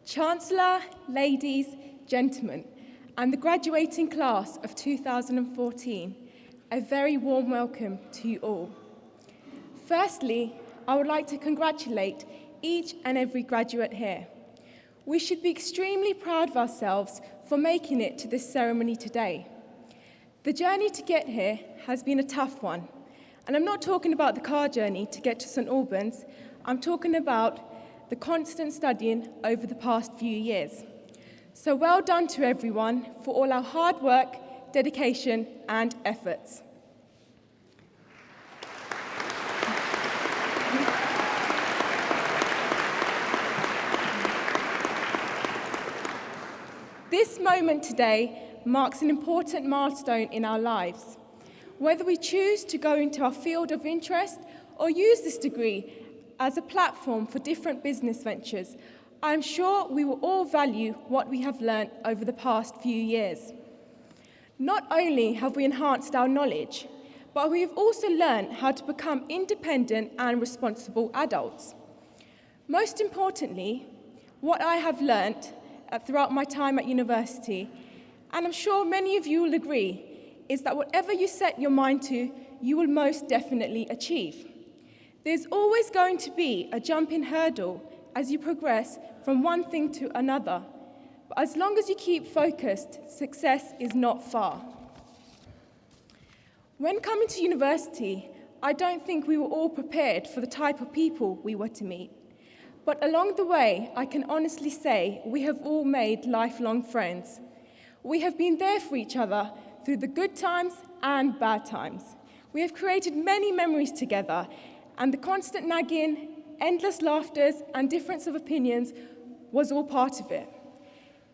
Chancellor, ladies, gentlemen, and the graduating class of 2014, a very warm welcome to you all. Firstly, I would like to congratulate each and every graduate here. We should be extremely proud of ourselves for making it to this ceremony today. The journey to get here has been a tough one, and I'm not talking about the car journey to get to St Albans, I'm talking about the constant studying over the past few years. So well done to everyone for all our hard work, dedication, and efforts. This moment today marks an important milestone in our lives. Whether we choose to go into our field of interest or use this degree as a platform for different business ventures, I'm sure we will all value what we have learnt over the past few years. Not only have we enhanced our knowledge, but we have also learned how to become independent and responsible adults. Most importantly, what I have learnt throughout my time at university, and I'm sure many of you will agree, is that whatever you set your mind to, you will most definitely achieve. There's always going to be a jumping hurdle as you progress from one thing to another. But as long as you keep focused, success is not far. When coming to university, I don't think we were all prepared for the type of people we were to meet. But along the way, I can honestly say we have all made lifelong friends. We have been there for each other through the good times and bad times. We have created many memories together, and the constant nagging, endless laughters, and difference of opinions was all part of it.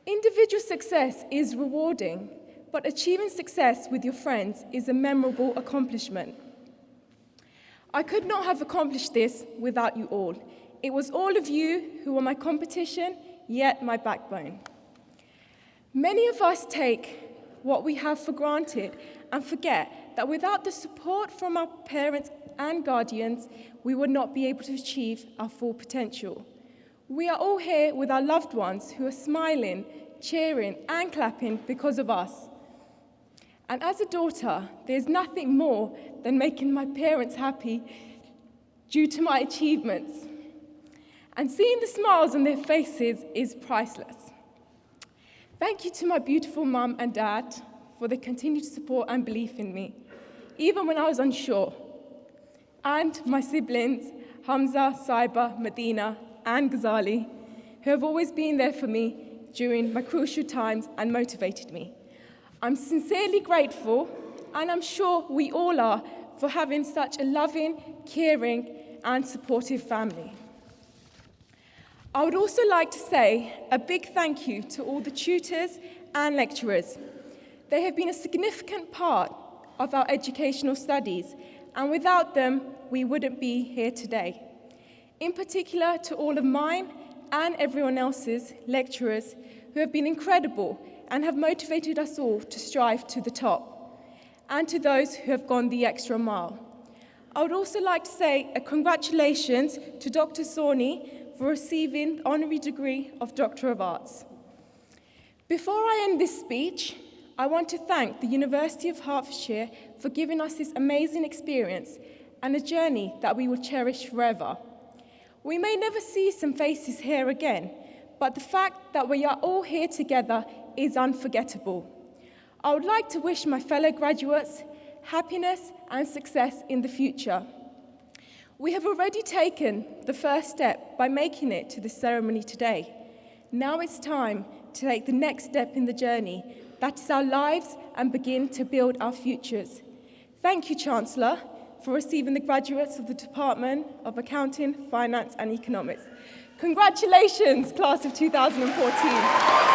Individual success is rewarding, but achieving success with your friends is a memorable accomplishment. I could not have accomplished this without you all. It was all of you who were my competition, yet my backbone. Many of us take what we have for granted and forget that without the support from our parents and guardians, we would not be able to achieve our full potential. We are all here with our loved ones who are smiling, cheering, and clapping because of us. And as a daughter, there's nothing more than making my parents happy due to my achievements. And seeing the smiles on their faces is priceless. Thank you to my beautiful mum and dad for their continued support and belief in me, even when I was unsure. And my siblings, Hamza, Saiba, Medina, and Ghazali, who have always been there for me during my crucial times and motivated me. I'm sincerely grateful, and I'm sure we all are, for having such a loving, caring, and supportive family. I would also like to say a big thank you to all the tutors and lecturers. They have been a significant part of our educational studies, and without them, we wouldn't be here today. In particular, to all of mine and everyone else's lecturers who have been incredible and have motivated us all to strive to the top, and to those who have gone the extra mile. I would also like to say a congratulations to Dr. Sawney for receiving the honorary degree of Doctor of Arts. Before I end this speech, I want to thank the University of Hertfordshire for giving us this amazing experience and a journey that we will cherish forever. We may never see some faces here again, but the fact that we are all here together is unforgettable. I would like to wish my fellow graduates happiness and success in the future. We have already taken the first step by making it to this ceremony today. Now it's time to take the next step in the journey, that is our lives, and begin to build our futures. Thank you, Chancellor, for receiving the graduates of the Department of Accounting, Finance and Economics. Congratulations, class of 2014.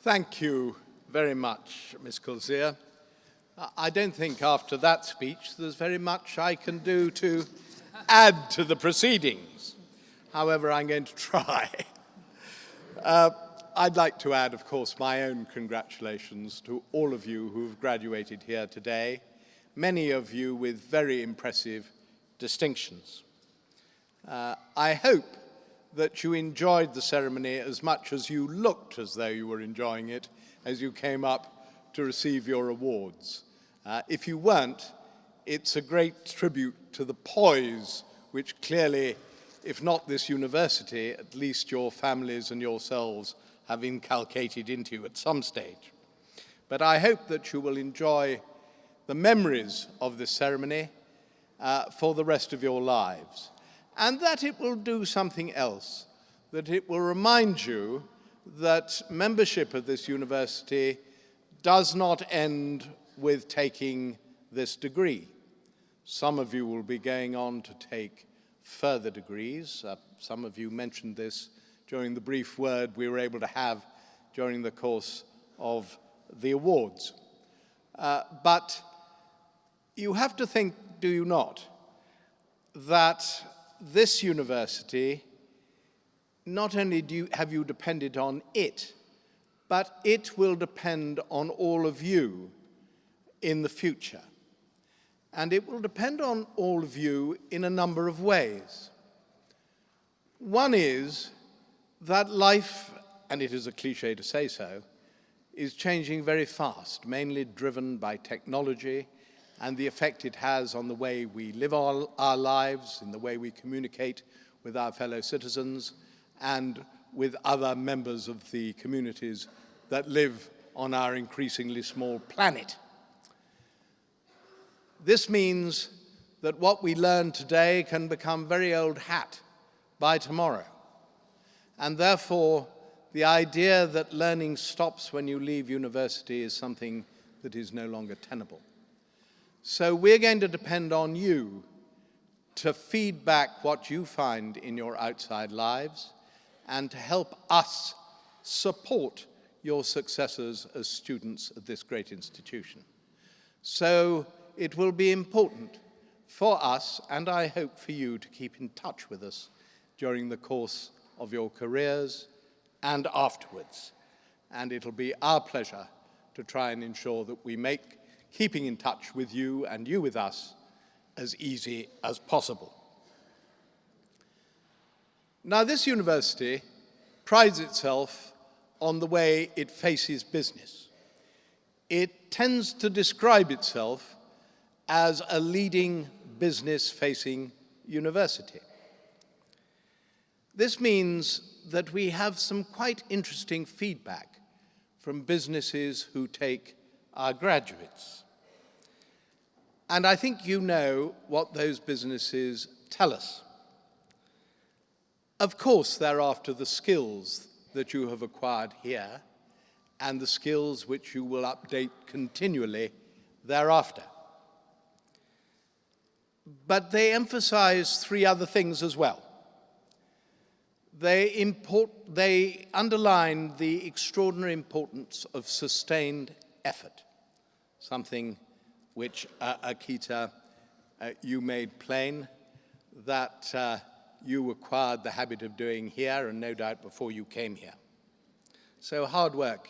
Thank you very much, Ms. Coulzier. I don't think after that speech there's very much I can do to add to the proceedings. However, I'm going to try. I'd like to add, of course, my own congratulations to all of you who've graduated here today, many of you with very impressive distinctions. I hope that you enjoyed the ceremony as much as you looked as though you were enjoying it as you came up to receive your awards. If you weren't, it's a great tribute to the poise which clearly, if not this university, at least your families and yourselves have inculcated into you at some stage. But I hope that you will enjoy the memories of this ceremony for the rest of your lives, and that it will do something else, that it will remind you that membership of this university does not end with taking this degree. Some of you will be going on to take further degrees. Some of you mentioned this during the brief word we were able to have during the course of the awards. But you have to think, do you not, that this university, not only have you depended on it, but it will depend on all of you in the future. And it will depend on all of you in a number of ways. One is that life, and it is a cliche to say so, is changing very fast, mainly driven by technology and the effect it has on the way we live our lives, in the way we communicate with our fellow citizens and with other members of the communities that live on our increasingly small planet. This means that what we learn today can become very old hat by tomorrow. And therefore, the idea that learning stops when you leave university is something that is no longer tenable. So we're going to depend on you to feed back what you find in your outside lives and to help us support your successors as students at this great institution. So it will be important for us, and I hope for you, to keep in touch with us during the course of your careers and afterwards. And it'll be our pleasure to try and ensure that we make keeping in touch with you and you with us as easy as possible. Now, this university prides itself on the way it faces business. It tends to describe itself as a leading business-facing university. This means that we have some quite interesting feedback from businesses who take our graduates. And I think you know what those businesses tell us. Of course, they're after the skills that you have acquired here and the skills which you will update continually thereafter. But they emphasize three other things as well. They underline the extraordinary importance of sustained effort, something which, Akita, you made plain that you acquired the habit of doing here, and no doubt before you came here. So hard work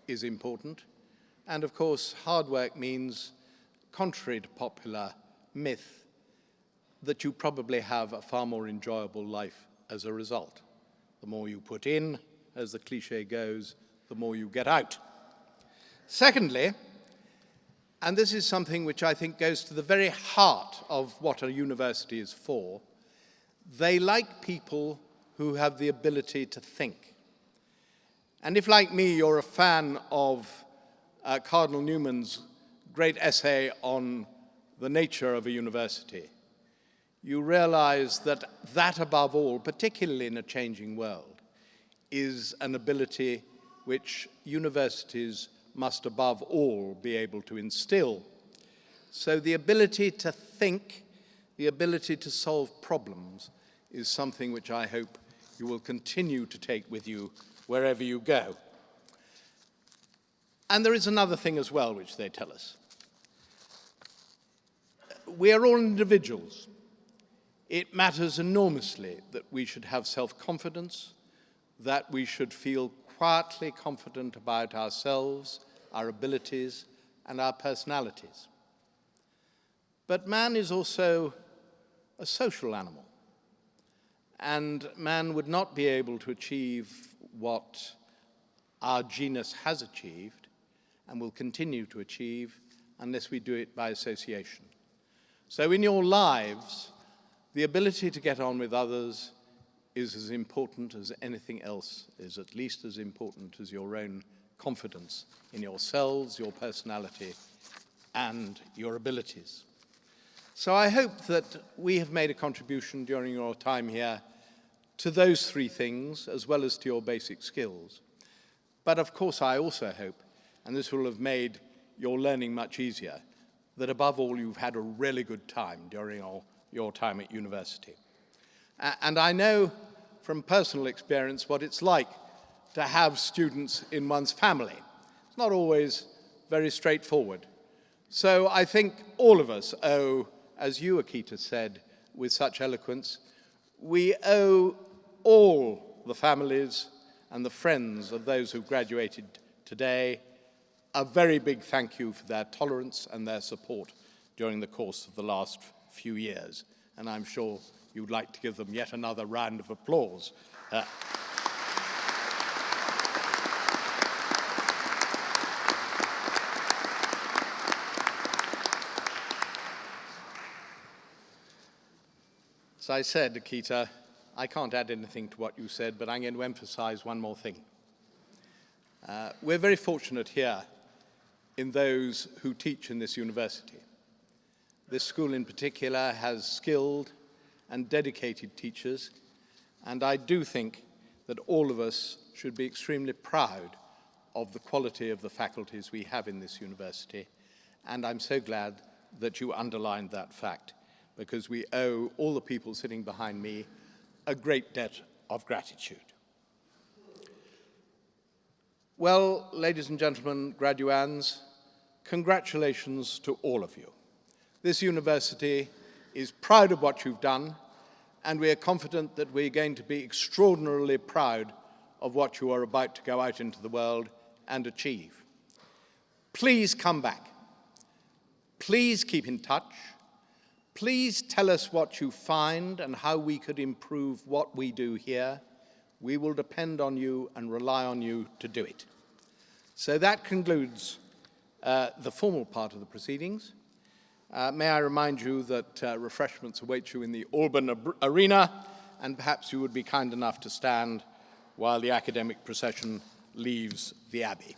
is important, and of course hard work means, contrary to popular myth, that you probably have a far more enjoyable life as a result. The more you put in, as the cliche goes, the more you get out. Secondly, and this is something which I think goes to the very heart of what a university is for, they like people who have the ability to think. And if, like me, you're a fan of Cardinal Newman's great essay on the nature of a university, you realize that above all, particularly in a changing world, is an ability which universities must above all be able to instill. So the ability to think, the ability to solve problems, is something which I hope you will continue to take with you wherever you go. And there is another thing as well which they tell us. We are all individuals. It matters enormously that we should have self-confidence, that we should feel quietly confident about ourselves, our abilities, and our personalities. But man is also a social animal, and man would not be able to achieve what our genus has achieved and will continue to achieve unless we do it by association. So in your lives, the ability to get on with others is as important as anything else, is at least as important as your own confidence in yourselves, your personality, and your abilities. So I hope that we have made a contribution during your time here to those three things, as well as to your basic skills. But of course, I also hope, and this will have made your learning much easier, that above all, you've had a really good time during your time at university. And I know from personal experience what it's like to have students in one's family. It's not always very straightforward. So I think all of us owe, as you, Akita, said with such eloquence, we owe all the families and the friends of those who graduated today a very big thank you for their tolerance and their support during the course of the last few years. And I'm sure you'd like to give them yet another round of applause. As I said, Akita, I can't add anything to what you said, but I'm going to emphasize one more thing. We're very fortunate here in those who teach in this university. This school in particular has skilled and dedicated teachers, and I do think that all of us should be extremely proud of the quality of the faculties we have in this university, and I'm so glad that you underlined that fact, because we owe all the people sitting behind me a great debt of gratitude. Well, ladies and gentlemen, graduands, congratulations to all of you. This university is proud of what you've done, and we are confident that we're going to be extraordinarily proud of what you are about to go out into the world and achieve. Please come back. Please keep in touch. Please tell us what you find and how we could improve what we do here. We will depend on you and rely on you to do it. So that concludes the formal part of the proceedings. May I remind you that refreshments await you in the Alban Arena, and perhaps you would be kind enough to stand while the academic procession leaves the Abbey.